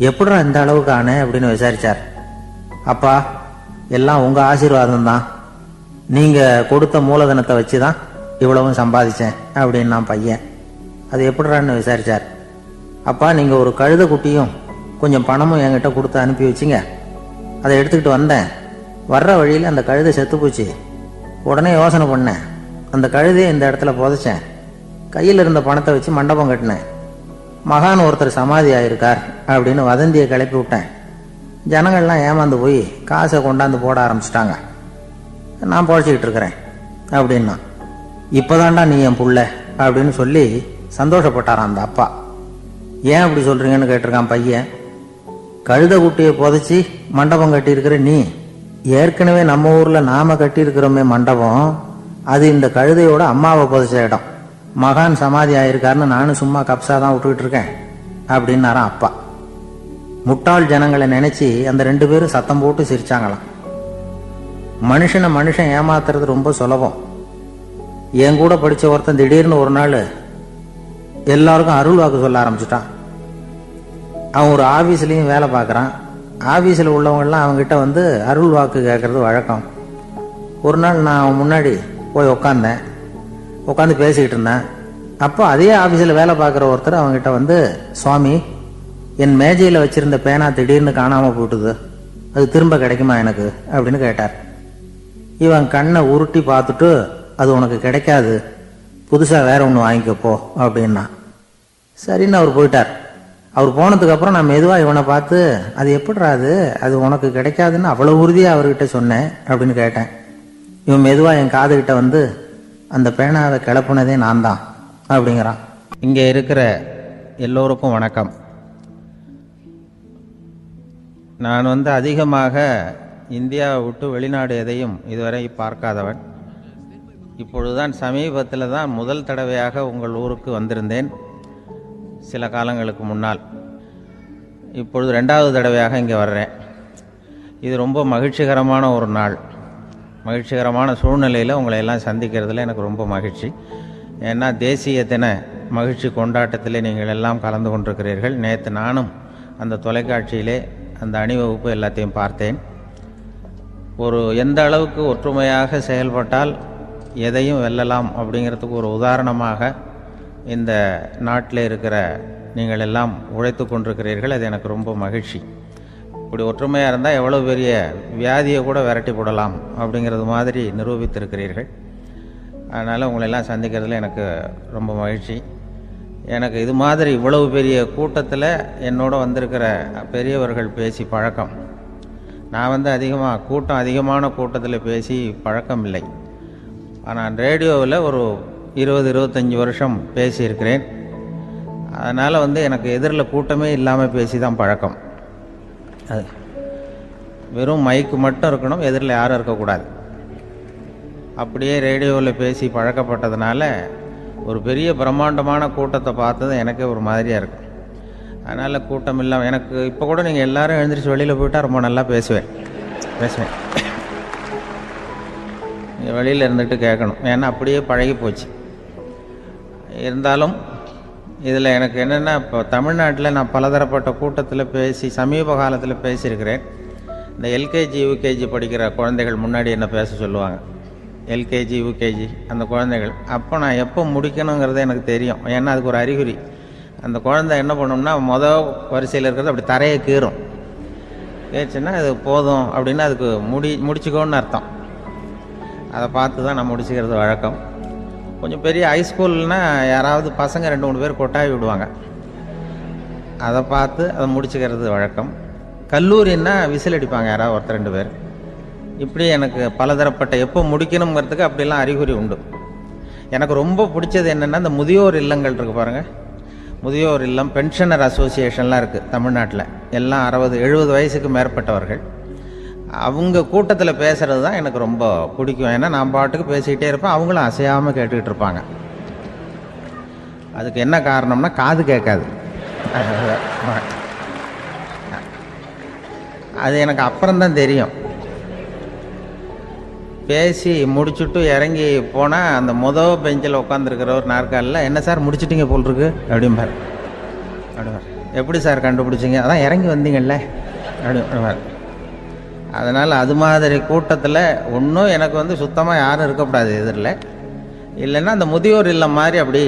எப்படிடா இந்த அளவுக்கு ஆனே அப்படின்னு விசாரிச்சார். அப்பா, எல்லாம் உங்கள் ஆசீர்வாதம் தான். நீங்கள் கொடுத்த மூலதனத்தை வச்சு தான் இவ்வளவும் சம்பாதிச்சேன் அப்படின்னு நான் பையன். அது எப்படிறான்னு விசாரிச்சார். அப்பா, நீங்கள் ஒரு கழுதை குட்டியும் கொஞ்சம் பணமும் என்கிட்ட கொடுத்து அனுப்பி வச்சிங்க. அதை எடுத்துக்கிட்டு வந்தேன். வர்ற வழியில் அந்த கழுதை செத்து போச்சு. உடனே யோசனை பண்ணேன். அந்த கழுதையை இந்த இடத்துல புதைச்சேன். கையில் இருந்த பணத்தை வச்சு மண்டபம் கட்டினேன். மகான் ஒருத்தர் சமாதி ஆயிருக்கார் அப்படின்னு வதந்தியை கிளப்பி விட்டேன். ஜனங்கள்லாம் ஏமாந்து போய் காசை கொண்டாந்து போட ஆரம்பிச்சிட்டாங்க. நான் பொழைச்சிக்கிட்டு இருக்கிறேன் அப்படின்னா, இப்போதான்டா நீ என் புள்ள அப்படின்னு சொல்லி சந்தோஷப்பட்டாரான் அந்த அப்பா. ஏன் அப்படி சொல்கிறீங்கன்னு கேட்டிருக்கான் பையன். கழுத குட்டியை புதைச்சி மண்டபம் கட்டியிருக்கிற நீ, ஏற்கனவே நம்ம ஊரில் நாம் கட்டியிருக்கிறோமே மண்டபம், அது இந்த கழுதையோட அம்மாவை புதைச்ச இடம். மகான் சமாதி ஆயிருக்காருன்னு நானும் சும்மா கப்ஸா தான் விட்டுக்கிட்டு இருக்கேன் அப்படின்னாரான் அப்பா. முட்டாள் ஜனங்களை நினைச்சு அந்த 2 பேரும் சத்தம் போட்டு சிரிச்சாங்களாம். மனுஷன் ஏமாத்துறது ரொம்ப சுலபம். என் கூட படிச்ச ஒருத்தன் திடீர்னு ஒரு நாள் எல்லாருக்கும் அருள் வாக்கு சொல்ல ஆரம்பிச்சுட்டான். அவன் ஒரு ஆபீஸ்லயும் வேலை பார்க்கறான். ஆபீஸில் உள்ளவங்கெல்லாம் அவங்ககிட்ட வந்து அருள் வாக்கு கேட்கறது வழக்கம். ஒரு நாள் நான் அவன் முன்னாடி போய் உட்காந்து பேசிக்கிட்டு இருந்தேன். அப்போ அதே ஆபீஸில் வேலை பார்க்குற ஒருத்தர் அவங்ககிட்ட வந்து, சுவாமி, என் மேஜையில் வச்சிருந்த பேனா திடீர்னு காணாமல் போட்டுது, அது திரும்ப கிடைக்குமா எனக்கு அப்படின்னு கேட்டார். இவன் கண்ணை உருட்டி பார்த்துட்டு, அது உனக்கு கிடைக்காது, புதுசாக வேற ஒன்று வாங்கிக்கப்போ அப்படின்னா. சரின்னு அவர் போயிட்டார். அவர் போனதுக்கப்புறம் நான் மெதுவாக இவனை பார்த்து, அது எப்படிறாது, அது உனக்கு கிடைக்காதுன்னு அவ்வளோ உறுதியாக அவர்கிட்ட சொன்னேன் அப்படின்னு கேட்டேன். இவன் மெதுவாக என் காதுகிட்ட வந்து, அந்த பேனாவை கிளப்புனதே நான் தான் அப்படிங்கிறான். இங்கே இருக்கிற எல்லோருக்கும் வணக்கம். நான் வந்து அதிகமாக இந்தியாவை விட்டு வெளிநாடு எதையும் இதுவரை பார்க்காதவன். இப்பொழுதுதான் சமீபத்தில் தான் முதல் தடவையாக உங்கள் ஊருக்கு வந்திருந்தேன், சில காலங்களுக்கு முன்னால். இப்பொழுது 2வது தடவையாக இங்கே வர்றேன். இது ரொம்ப மகிழ்ச்சிகரமான ஒரு நாள். மகிழ்ச்சிகரமான சூழ்நிலையில் உங்களை எல்லாம் சந்திக்கிறதுல எனக்கு ரொம்ப மகிழ்ச்சி. ஏன்னா தேசிய தின மகிழ்ச்சி கொண்டாட்டத்திலே நீங்கள் எல்லாம் கலந்து கொண்டிருக்கிறீர்கள். நேற்று நானும் அந்த தொலைக்காட்சியிலே அந்த அணிவகுப்பு எல்லாத்தையும் பார்த்தேன். எந்த அளவுக்கு ஒற்றுமையாக செயல்பட்டால் எதையும் வெல்லலாம் அப்படிங்கிறதுக்கு ஒரு உதாரணமாக இந்த நாட்டில் இருக்கிற நீங்கள் எல்லாம் உழைத்து கொண்டிருக்கிறீர்கள். அது எனக்கு ரொம்ப மகிழ்ச்சி. இப்படி ஒற்றுமையாக இருந்தால் எவ்வளோ பெரிய வியாதியை கூட விரட்டி போடலாம் அப்படிங்கிறது மாதிரி நிரூபித்திருக்கிறீர்கள். அதனால் உங்களெல்லாம் சந்திக்கிறதுல எனக்கு ரொம்ப மகிழ்ச்சி. எனக்கு இது மாதிரி இவ்வளவு பெரிய கூட்டத்தில் என்னோட வந்திருக்கிற பெரியவர்கள் பேசி பழக்கம். நான் வந்து அதிகமான கூட்டத்தில் பேசி பழக்கம் இல்லை. ஆனால் ரேடியோவில் ஒரு 20-25 வருஷம் பேசியிருக்கிறேன். அதனால் வந்து எனக்கு எதிரில் கூட்டமே இல்லாமல் பேசி தான் பழக்கம். அது வெறும் மைக்கு மட்டும் இருக்கணும், எதிரில் யாரும் இருக்கக்கூடாது. அப்படியே ரேடியோவில் பேசி பழக்கப்பட்டதுனால ஒரு பெரிய பிரம்மாண்டமான கூட்டத்தை பார்த்தது எனக்கே ஒரு மாதிரியாக இருக்கும். அதனால் கூட்டம் இல்லாமல் எனக்கு இப்போ கூட நீங்கள் எல்லோரும் எழுந்திரிச்சு வெளியில் போயிட்டால் ரொம்ப நல்லா பேசுவேன். நீங்கள் வெளியில் இருந்துட்டு கேட்கணும், ஏன்னா அப்படியே பழகி போச்சு. இருந்தாலும் இதில் எனக்கு என்னென்னா, இப்போ தமிழ்நாட்டில் நான் பலதரப்பட்ட கூட்டத்தில் பேசி சமீப காலத்தில் பேசியிருக்கிறேன். இந்த எல்கேஜி யூகேஜி படிக்கிற குழந்தைகள் முன்னாடி என்ன பேச சொல்லுவாங்க, எல்கேஜி யூகேஜி அந்த குழந்தைகள். அப்போ நான் எப்போ முடிக்கணுங்கிறது எனக்கு தெரியும். ஏன்னா அதுக்கு ஒரு அறிகுறி. அந்த குழந்தை என்ன பண்ணணும்னா, மொதல் வரிசையில் இருக்கிறது அப்படி தரையை கீறும். கேச்சுன்னா அது போதும் அப்படின்னு அதுக்கு முடிச்சுக்கோன்னு அர்த்தம். அதை பார்த்து தான் நான் முடிச்சுக்கிறது வழக்கம். கொஞ்சம் பெரிய ஹைஸ்கூல்னால் யாராவது பசங்க 2-3 பேர் கொட்டாய் விடுவாங்க, அதை பார்த்து அதை முடிச்சுக்கிறது வழக்கம். கல்லூரின்னா விசில் அடிப்பாங்க யாராவது 1-2 பேர். இப்படி எனக்கு பலதரப்பட்ட எப்போ முடிக்கணுங்கிறதுக்கு அப்படிலாம் அறிகுறி உண்டு. எனக்கு ரொம்ப பிடிச்சது என்னென்னா, இந்த முதியோர் இல்லங்கள் இருக்குது பாருங்கள். முதியோர் இல்லம், பென்ஷனர் அசோசியேஷன்லாம் இருக்குது தமிழ்நாட்டில். எல்லாம் 60-70 வயசுக்கு மேற்பட்டவர்கள். அவங்க கூட்டத்தில் பேசுகிறது தான் எனக்கு ரொம்ப பிடிக்கும். ஏன்னா நான் பாட்டுக்கு பேசிக்கிட்டே இருப்பேன், அவங்களும் அசையாமல் கேட்டுக்கிட்டு இருப்பாங்க. அதுக்கு என்ன காரணம்னா, காது கேட்காது. அது எனக்கு அப்புறம்தான் தெரியும். பேசி முடிச்சுட்டு இறங்கி போனால் அந்த மொதல் பெஞ்சில் உட்காந்துருக்கிற ஒரு நாற்காலில், என்ன சார் முடிச்சிட்டிங்க போல் இருக்கு அப்படிம்பார். எப்படி சார் கண்டுபிடிச்சிங்க? அதான் இறங்கி வந்தீங்கல்ல அப்படிம்பார். அதனால் அது மாதிரி கூட்டத்தில் ஒன்றும் எனக்கு வந்து சுத்தமாக யாரும் இருக்கக்கூடாது எதிரில். இல்லைன்னா அந்த முதியோர் இல்லம் மாதிரி அப்படி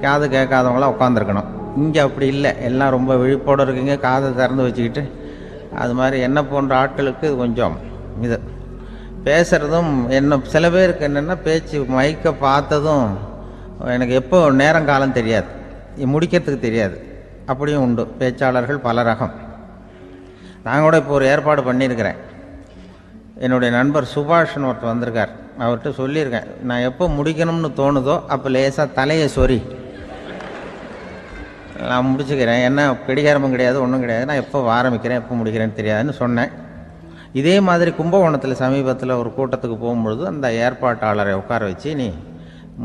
காது கேட்காதவங்களாம் உட்காந்துருக்கணும். இங்கே அப்படி இல்லை, எல்லாம் ரொம்ப விழிப்போடு இருக்குங்க, காதை திறந்து வச்சுக்கிட்டு. அது மாதிரி என்ன போன்ற ஆட்களுக்கு கொஞ்சம் இது பேசுகிறதும் என்ன, சில பேருக்கு என்னென்னா பேச்சு மைக்கை பார்த்ததும் எனக்கு எப்போ நேரங்காலம் தெரியாது, முடிக்கிறதுக்கு தெரியாது. அப்படியும் உண்டு பேச்சாளர்கள் பல ரகம். நான் கூட இப்போ ஒரு ஏற்பாடு பண்ணியிருக்கிறேன். என்னுடைய நண்பர் சுபாஷ்னு ஒருத்தர் வந்திருக்கார். அவர்கிட்ட சொல்லியிருக்கேன், நான் எப்போ முடிக்கணும்னு தோணுதோ அப்போ லேசாக தலையை சொறி நான் முடிச்சுக்கிறேன். என்ன கடிகாரமும் கிடையாது, ஒன்றும் கிடையாது. நான் எப்போ ஆரம்பிக்கிறேன் எப்போ முடிக்கிறேன்னு தெரியாதுன்னு சொன்னேன். இதே மாதிரி கும்பகோணத்தில் சமீபத்தில் ஒரு கூட்டத்துக்கு போகும்பொழுது அந்த ஏற்பாட்டாளரை உட்கார வச்சு, நீ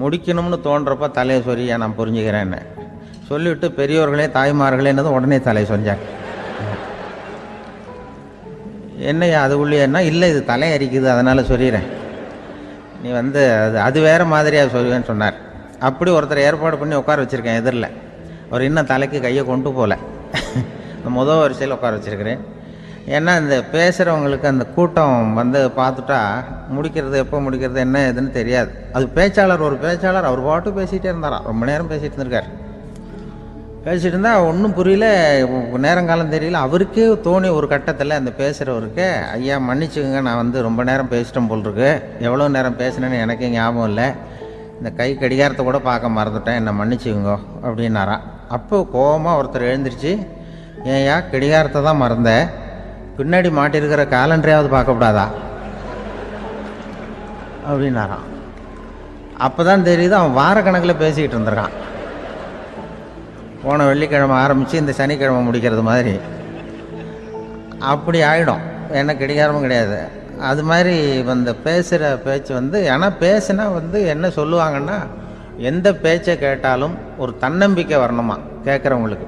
முடிக்கணும்னு தோன்றப்ப தலையை சொரியா நான் புரிஞ்சுக்கிறேன்னு சொல்லிவிட்டு, பெரியோர்களே தாய்மார்களேன்னதும் உடனே தலையை சொரிஞ்சாங்க. என்னையா அது உள்ளேன்னா, இல்லை இது தலை அரிக்குது அதனால் சொல்லிடுறேன், நீ அது வேறு மாதிரியாக சொல்லுவேன்னு சொன்னார். அப்படி ஒருத்தர் ஏற்பாடு பண்ணி உட்கார வச்சுருக்கேன் எதிரில். அவர் இன்னும் தலைக்கு கையை கொண்டு போகல. முதல் வரிசையில் உட்கார வச்சுருக்கிறேன். ஏன்னா இந்த பேசுகிறவங்களுக்கு அந்த கூட்டம் பார்த்துட்டா முடிக்கிறது எப்போ முடிக்கிறது என்ன எதுன்னு தெரியாது. அது ஒரு பேச்சாளர் அவர் பாட்டு பேசிகிட்டே இருந்தாராம். ரொம்ப நேரம் பேசிகிட்டு இருந்திருக்கார். பேசிகிட்டு இருந்தால் ஒன்றும் புரியல, நேரங்காலம் தெரியல. அவருக்கே தோணி ஒரு கட்டத்தில் அந்த பேசுகிறவருக்கு, ஐயா மன்னிச்சுக்கோங்க, நான் ரொம்ப நேரம் பேசிட்டேன் போல் இருக்கு, எவ்வளோ நேரம் பேசினேன்னு எனக்கே ஞாபகம் இல்லை, இந்த கை கடிகாரத்தை கூட பார்க்க மறந்துட்டேன், என்னை மன்னிச்சுக்கோங்க அப்படின்னாராம். அப்போ கோபமாக ஒருத்தர் எழுந்திரிச்சு, ஏன்யா கடிகாரத்தை தான் மறந்தேன், பின்னாடி மாட்டிருக்கிற காலண்டரையாவது பார்க்கக்கூடாதா அப்படின்னாராம். அப்போ தான் தெரியுது அவன் வாரக்கணக்கில் பேசிக்கிட்டு இருந்திருக்கான். போன வெள்ளிக்கிழமை ஆரம்பித்து இந்த சனிக்கிழமை முடிக்கிறது மாதிரி அப்படி ஆகிடும். ஏன்னா கடிகாரமும் கிடையாது. அது மாதிரி பேசுகிற பேச்சு ஆனால் பேசுனா என்ன சொல்லுவாங்கன்னா, எந்த பேச்சை கேட்டாலும் ஒரு தன்னம்பிக்கை வரணுமா கேட்குறவங்களுக்கு,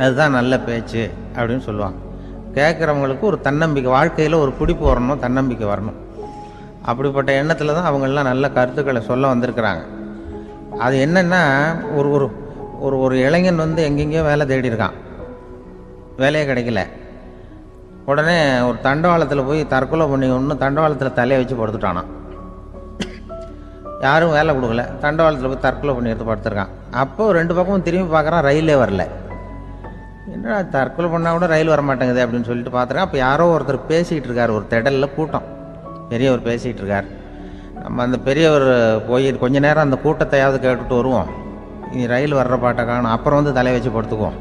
அதுதான் நல்ல பேச்சு அப்படின்னு சொல்லுவாங்க. கேட்குறவங்களுக்கு ஒரு தன்னம்பிக்கை, வாழ்க்கையில் ஒரு பிடிப்பு வரணும், தன்னம்பிக்கை வரணும். அப்படிப்பட்ட எண்ணத்தில் தான் அவங்கெல்லாம் நல்ல கருத்துக்களை சொல்ல வந்திருக்கிறாங்க. அது என்னென்னா, ஒரு ஒரு ஒரு ஒரு இளைஞன் எங்கெங்கேயோ வேலை தேடி இருக்கான், வேலையே கிடைக்கல. உடனே ஒரு தண்டவாளத்தில் போய் தற்கொலை பண்ணி ஒன்று தண்டவாளத்தில் தலையை வச்சு படுத்துட்டானான். யாரும் வேலை கொடுக்கல, தண்டவாளத்தில் போய் தற்கொலை பண்ணி எடுத்து படுத்துருக்கான். அப்போ ரெண்டு பக்கமும் திரும்பி பார்க்குறான், ரயிலே வரல. என்ன தற்கொலை பண்ணால் கூட ரயில் வர மாட்டேங்குது அப்படின்னு சொல்லிட்டு பார்த்துருக்கேன். அப்போ யாரோ ஒருத்தர் பேசிகிட்டு இருக்கார், ஒரு திடலில் கூட்டம், பெரியவர் பேசிகிட்டு இருக்கார். நம்ம அந்த பெரியவர் போய் கொஞ்ச நேரம் அந்த கூட்டத்தையாவது கேட்டுட்டு வருவோம், நீ ரயில் வர்ற பாட்டை காணும், அப்புறம் தலையை வச்சு படுத்துக்குவோம்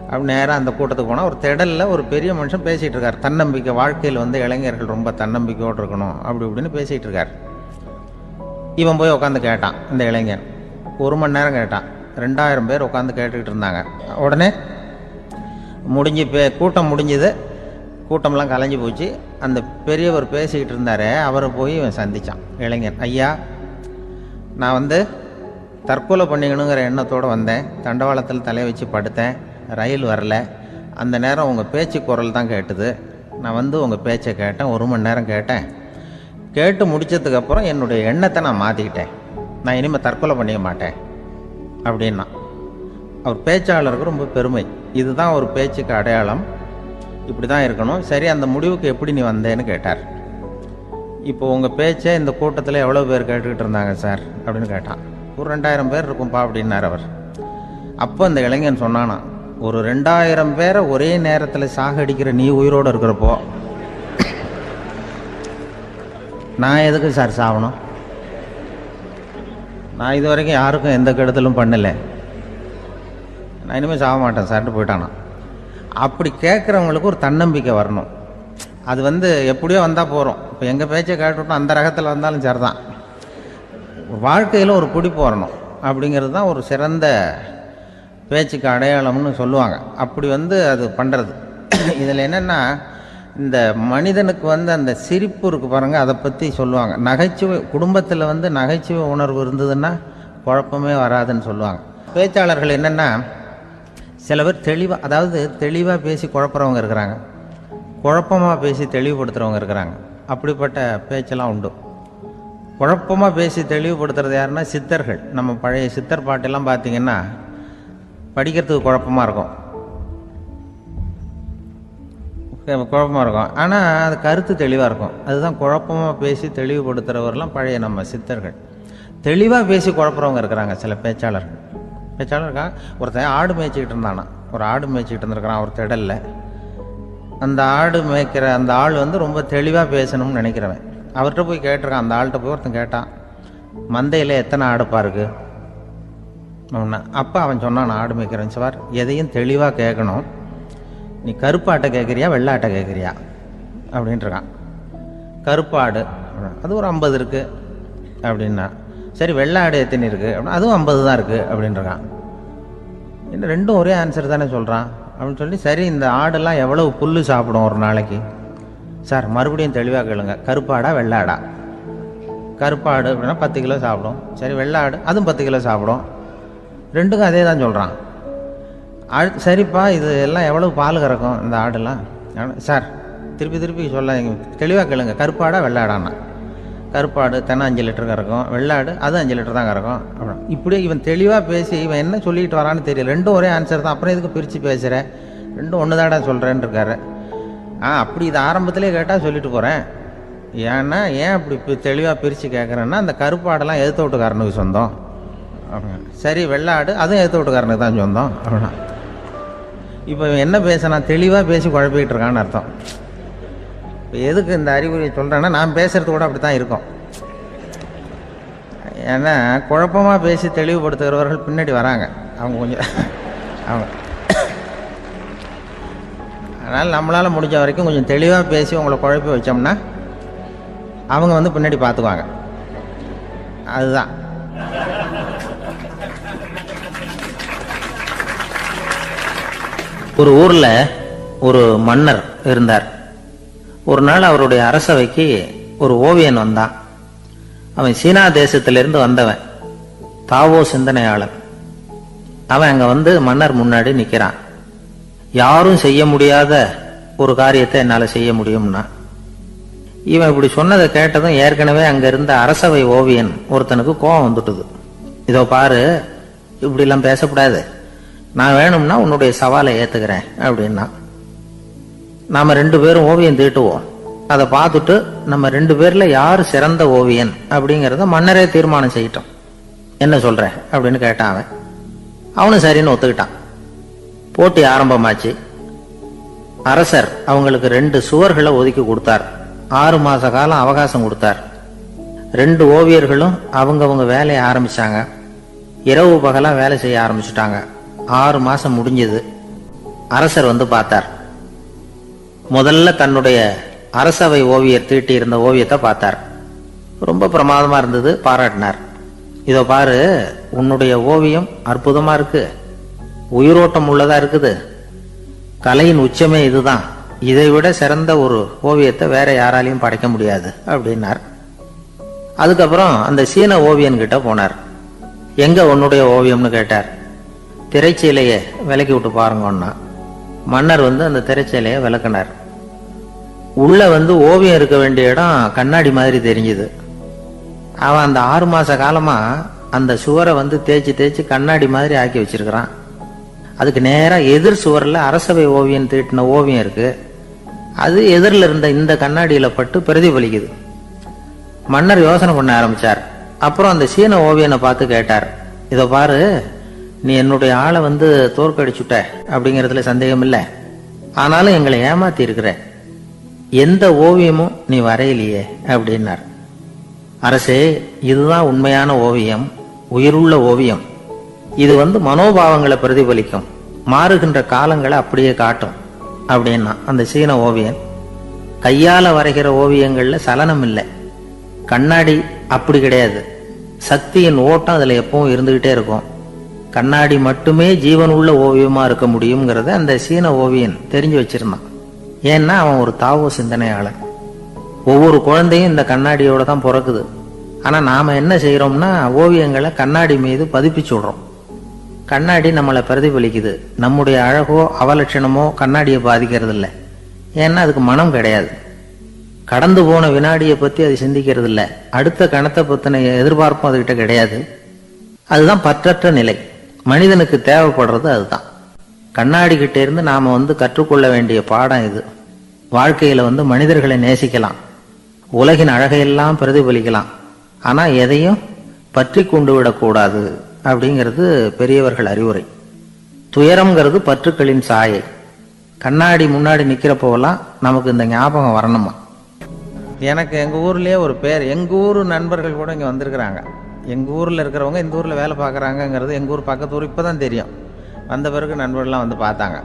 அப்படி நேராக அந்த கூட்டத்துக்கு போனால் ஒரு திடலில் ஒரு பெரிய மனுஷன் பேசிகிட்டு இருக்கார். தன்னம்பிக்கை, வாழ்க்கையில் இளைஞர்கள் ரொம்ப தன்னம்பிக்கையோடு இருக்கணும் அப்படி இப்படின்னு பேசிகிட்டு இருக்கார். இவன் போய் உட்காந்து கேட்டான். இந்த இளைஞன் 1 மணி நேரம் கேட்டான். 2000 பேர் உட்காந்து கேட்டுக்கிட்டு இருந்தாங்க. உடனே கூட்டம் முடிஞ்சுது, கூட்டம்லாம் கலைஞ்சி போச்சு. அந்த பெரியவர் பேசிக்கிட்டு இருந்தார், அவரை போய் இவன் சந்தித்தான். இளைஞன், ஐயா நான் தற்கொலை பண்ணிக்கணுங்கிற எண்ணத்தோடு வந்தேன், தண்டவாளத்தில் தலையை வச்சு படுத்தேன், ரயில் வரல, அந்த நேரம் உங்கள் பேச்சு குரல் தான் கேட்டுது, நான் உங்கள் பேச்சை கேட்டேன், 1 மணி நேரம் கேட்டேன், கேட்டு முடித்ததுக்கப்புறம் என்னுடைய எண்ணத்தை நான் மாற்றிக்கிட்டேன், நான் இனிமேல் தற்கொலை பண்ணிக்க மாட்டேன் அப்படின்னா. அவர் பேச்சாளருக்கு ரொம்ப பெருமை, இதுதான் ஒரு பேச்சுக்கு அடையாளம், இப்படி தான் இருக்கணும். சரி, அந்த முடிவுக்கு எப்படி நீ வந்தேன்னு கேட்டார். இப்போ உங்கள் பேச்சை இந்த கூட்டத்தில் எவ்வளோ பேர் கேட்டுக்கிட்டு இருந்தாங்க சார் அப்படின்னு கேட்டான். ஒரு 2000 பேர் இருக்கும்பா அப்படின்னார் அவர். அப்போ அந்த இளைஞன் சொன்னானா, ஒரு 2000 பேரை ஒரே நேரத்தில் சாகடிக்கிற நீ உயிரோடு இருக்கிறப்போ நான் எதுக்கு சார் சாகணும், நான் இது வரைக்கும் யாருக்கும் எந்த கெடுதலும் பண்ணலை, நான் இனிமேல் சாக மாட்டேன் சார்ட்டு போயிட்டானா. அப்படி கேட்குறவங்களுக்கு ஒரு தன்னம்பிக்கை வரணும். அது எப்படியோ வந்தால் போகிறோம். இப்போ எங்கள் பேச்சை கேட்டுவிட்டோம், அந்த ரகத்தில் வந்தாலும் சரிதான், வாழ்க்கையில் ஒரு பிடிப்பு வரணும். அப்படிங்கிறது தான் ஒரு சிறந்த பேச்சுக்கு அடையாளம்னு சொல்லுவாங்க. அப்படி அது பண்ணுறது. இதில் என்னென்னா, இந்த மனிதனுக்கு அந்த சிரிப்பு இருக்குது பாருங்கள், அதை பற்றி சொல்லுவாங்க. நகைச்சுவை, குடும்பத்தில் நகைச்சுவை உணர்வு இருந்ததுன்னா குழப்பமே வராதுன்னு சொல்லுவாங்க. பேச்சாளர்கள் என்னென்னா, சில பேர் தெளிவாக, அதாவது தெளிவாக பேசி குழப்புறவங்க இருக்கிறாங்க, குழப்பமாக பேசி தெளிவுபடுத்துகிறவங்க இருக்கிறாங்க. அப்படிப்பட்ட பேச்செல்லாம் உண்டு. குழப்பமாக பேசி தெளிவுபடுத்துறது யாருன்னா சித்தர்கள். நம்ம பழைய சித்தர் பாட்டெல்லாம் பார்த்திங்கன்னா படிக்கிறதுக்கு குழப்பமாக இருக்கும், ஆனால் அது கருத்து தெளிவாக இருக்கும். அதுதான் குழப்பமாக பேசி தெளிவுபடுத்துகிறவரெல்லாம் பழைய நம்ம சித்தர்கள். தெளிவாக பேசி குழப்புறவங்க இருக்கிறாங்க சில பேச்சாளர்கள். பேச்சாளருக்கா ஒருத்தன் ஆடு மேய்ச்சிக்கிட்டு இருந்தானா, ஒரு ஆடு மேய்ச்சிக்கிட்டு இருந்திருக்கிறான் ஒரு திடலில். அந்த ஆடு மேய்க்கிற அந்த ஆள் ரொம்ப தெளிவாக பேசணும்னு நினைக்கிறவன். அவர்கிட்ட போய் கேட்டிருக்கான், அந்த ஆள்கிட்ட போய் ஒருத்தன் கேட்டான், மந்தையில் எத்தனை ஆடுப்பா இருக்கு அப்படின்னா. அப்போ அவன் சொன்னான், நான் ஆடு மேய்க்கிறேன் சார், எதையும் தெளிவாக கேட்கணும், நீ கருப்பாட்டை கேட்குறியா வெள்ளாட்டை கேட்குறியா அப்படின்ட்டுருக்கான். கருப்பாடு அது ஒரு 50 இருக்குது அப்படின்னா, சரி வெள்ளாடு எத்தனை இருக்குது அப்படின்னா அதுவும் 50 தான் இருக்குது அப்படின்ட்டுருக்கான். இன்னும் ரெண்டும் ஒரே ஆன்சர் தானே சொல்கிறான் அப்படின்னு சொல்லி, சரி இந்த ஆடெல்லாம் எவ்வளவு புல் சாப்பிடும் ஒரு நாளைக்கு? சார் மறுபடியும் தெளிவாக கேளுங்க, கருப்பாடா வெள்ளாடா? கருப்பாடு அப்படின்னா 10 கிலோ சாப்பிடும். சரி வெள்ளாடு அதுவும் 10 கிலோ சாப்பிடும். ரெண்டுக்கும் அதே தான் சொல்கிறான். சரிப்பா இது எல்லாம் எவ்வளவு பால் கறக்கும் இந்த ஆடெல்லாம்? சார் திருப்பி சொல்ல தெளிவாக கேளுங்க, கருப்பாடா வெள்ளாடான்னா? கருப்பாடு தென்னை 5 லிட்டர் கறக்கும், வெள்ளாடு அது 5 லிட்டர் தான் கறக்கும். அப்புறம் இப்படியே இவன் தெளிவாக பேசி இவன் என்ன சொல்லிட்டு வரான்னு தெரியல. ரெண்டும் ஒரே ஆன்சர் தான், அப்புறம் எதுக்கு பிரித்து பேசுகிறேன், ரெண்டும் ஒன்று தாடா சொல்கிறேன்னு இருக்காரு. அப்படி இது ஆரம்பத்திலே கேட்டால் சொல்லிட்டு போகிறேன். ஏன்னா ஏன் அப்படி தெளிவாக பிரித்து கேட்குறேன்னா, அந்த கருப்பாடெல்லாம் எதிர்த்த வீட்டுக்காரனுக்கு சொந்தம் அப்படின்னா, சரி வெள்ளாடு அதுவும் எதிர்த்த வீட்டுக்காரனுக்கு தான் சொந்தம் அப்படின்னா, இப்போ என்ன பேச நான் தெளிவாக பேசி குழப்பிக்கிட்டு இருக்கான்னு அர்த்தம். இப்போ எதுக்கு இந்த அறிகுறியை சொல்கிறேன்னா, நான் பேசுகிறது கூட அப்படி தான் இருக்கும். ஏன்னா குழப்பமாக பேசி தெளிவுபடுத்துகிறவர்கள் பின்னாடி வராங்க, அவங்க கொஞ்சம் அவங்க. அதனால் நம்மளால் முடிஞ்ச வரைக்கும் கொஞ்சம் தெளிவாக பேசி உங்களை குழப்பி வச்சோம்னா அவங்க பின்னாடி பார்த்துக்குவாங்க. அதுதான். ஒரு ஊரில் ஒரு மன்னர் இருந்தார். ஒரு நாள் அவருடைய அரசவைக்கு ஒரு ஓவியன் வந்தான். அவன் சீனா தேசத்திலிருந்து வந்தவன், தாவோ சிந்தனையாளன். அவன் அங்கே மன்னர் முன்னாடி நிற்கிறான். யாரும் செய்ய முடியாத ஒரு காரியத்தை என்னால் செய்ய முடியும்னா. இவன் இப்படி சொன்னதை கேட்டதும் ஏற்கனவே அங்கே இருந்த அரசவை ஓவியன் ஒருத்தனுக்கு கோபம் வந்துட்டுது. இதோ பாரு, இப்படிலாம் பேசக்கூடாது, நான் வேணும்னா உன்னுடைய சவாலை ஏற்றுக்கிறேன் அப்படின்னா. நாம் 2 பேரும் ஓவியம் தீட்டுவோம், அதை பார்த்துட்டு நம்ம 2 பேரில் யார் சிறந்த ஓவியன் அப்படிங்கிறத மன்னரே தீர்மானம் செய்யட்டும், என்ன சொல்ற அப்படின்னு கேட்டான். அவனும் சரின்னு ஒத்துக்கிட்டான். போட்டி ஆரம்பமாச்சு. அரசர் அவங்களுக்கு 2 சுவர்களை ஒதுக்கி கொடுத்தார். 6 மாச காலம் அவகாசம் கொடுத்தார். 2 ஓவியர்களும் அவங்கவங்க வேலையை ஆரம்பிச்சாங்க. இரவு பகலா வேலை செய்ய ஆரம்பிச்சுட்டாங்க. 6 மாசம் முடிஞ்சது. அரசர் பார்த்தார். முதல்ல தன்னுடைய அரசவை ஓவியர் தீட்டி இருந்த ஓவியத்தை பார்த்தார். ரொம்ப பிரமாதமா இருந்தது, பாராட்டினார். இதோ பாரு, உன்னுடைய ஓவியம் அற்புதமா இருக்கு, உயிரோட்டம் உள்ளதா இருக்குது, கலையின் உச்சமே இதுதான், இதை விட சிறந்த ஒரு ஓவியத்தை வேற யாராலையும் படைக்க முடியாது அப்படின்னார். அதுக்கப்புறம் அந்த சீன ஓவியன் கிட்ட போனார். எங்க உன்னுடைய ஓவியம்னு கேட்டார். திரைச்சீலையை விலக்கி விட்டு பாருங்கன்னா. மன்னர் அந்த திரைச்சீலையை விளக்குனார். உள்ள ஓவியம் இருக்க வேண்டிய இடம் கண்ணாடி மாதிரி தெரிஞ்சுது. அவன் அந்த 6 மாச காலமா அந்த சுவரை தேய்ச்சி கண்ணாடி மாதிரி ஆக்கி வச்சிருக்கிறான். அதுக்கு நேரா எதிர் சுவரில் அரசவை ஓவியன் தீட்டின ஓவியம் இருக்கு. அது எதிரில் இருந்த இந்த கண்ணாடியில பட்டு பிரதிபலிக்குது. மன்னர் யோசனை பண்ண ஆரம்பிச்சார். அப்புறம் அந்த சீன ஓவியனை பார்த்து கேட்டார், இதோ பாரு, நீ என்னுடைய ஆளை தோற்கடிச்சுட்ட அப்படிங்கிறதுல சந்தேகம் இல்லை, ஆனாலும் எங்களை ஏமாத்தி இருக்கிற, எந்த ஓவியமும் நீ வரையிலையே அப்படின்னார். அரசே, இதுதான் உண்மையான ஓவியம், உயிருள்ள ஓவியம். இது மனோபாவங்களை பிரதிபலிக்கும், மாறுகின்ற காலங்களை அப்படியே காட்டும் அப்படின்னா அந்த சீன ஓவியன். கையால வரைகிற ஓவியங்கள்ல சலனம் இல்லை, கண்ணாடி அப்படி கிடையாது, சக்தியின் ஓட்டம் அதுல எப்பவும் இருந்துகிட்டே இருக்கும். கண்ணாடி மட்டுமே ஜீவனுள்ள ஓவியமா இருக்க முடியுங்கிறத அந்த சீன ஓவியன் தெரிஞ்சு வச்சிருந்தான். ஏன்னா அவன் ஒரு தாவோ சிந்தனையாளன். ஒவ்வொரு குழந்தையும் இந்த கண்ணாடியோட தான் பிறக்குது. ஆனா நாம என்ன செய்யறோம்னா, ஓவியங்களை கண்ணாடி மீது பதிப்பிச்சு விடுறோம். கண்ணாடி நம்மளை பிரதிபலிக்குது. நம்முடைய அழகோ அவலட்சணமோ கண்ணாடியை பாதிக்கிறது இல்லை. ஏன்னா அதுக்கு மனம் கிடையாது. கடந்து போன வினாடியை பத்தி அது சிந்திக்கிறது இல்லை. அடுத்த கணத்தை பத்தின எதிர்பார்ப்பும் அதுகிட்ட கிடையாது. அதுதான் பற்றற்ற நிலை. மனிதனுக்கு தேவைப்படுறது அதுதான். கண்ணாடி கிட்ட இருந்து நாம கற்றுக்கொள்ள வேண்டிய பாடம் இது. வாழ்க்கையில மனிதர்களை நேசிக்கலாம், உலகின் அழகையெல்லாம் பிரதிபலிக்கலாம், ஆனா எதையும் பற்றி கொண்டு விடக்கூடாது அப்படிங்கிறது பெரியவர்கள் அறிவுரை. துயரம்ங்கிறது பற்றுக்களின் சாயை. கண்ணாடி முன்னாடி நிக்கிறப்போலாம் நமக்கு இந்த ஞாபகம் வரணுமா. எனக்கு எங்கள் ஊர்லேயே ஒரு பேர், எங்கள் ஊர் நண்பர்கள் கூட இங்கே வந்திருக்கிறாங்க. எங்கள் ஊரில் இருக்கிறவங்க இந்த ஊரில் வேலை பார்க்குறாங்கங்கிறது எங்கள் ஊர் பக்கத்து ஊர் இப்போ தான் தெரியும். வந்த பிறகு நண்பர்கள்லாம் பார்த்தாங்க.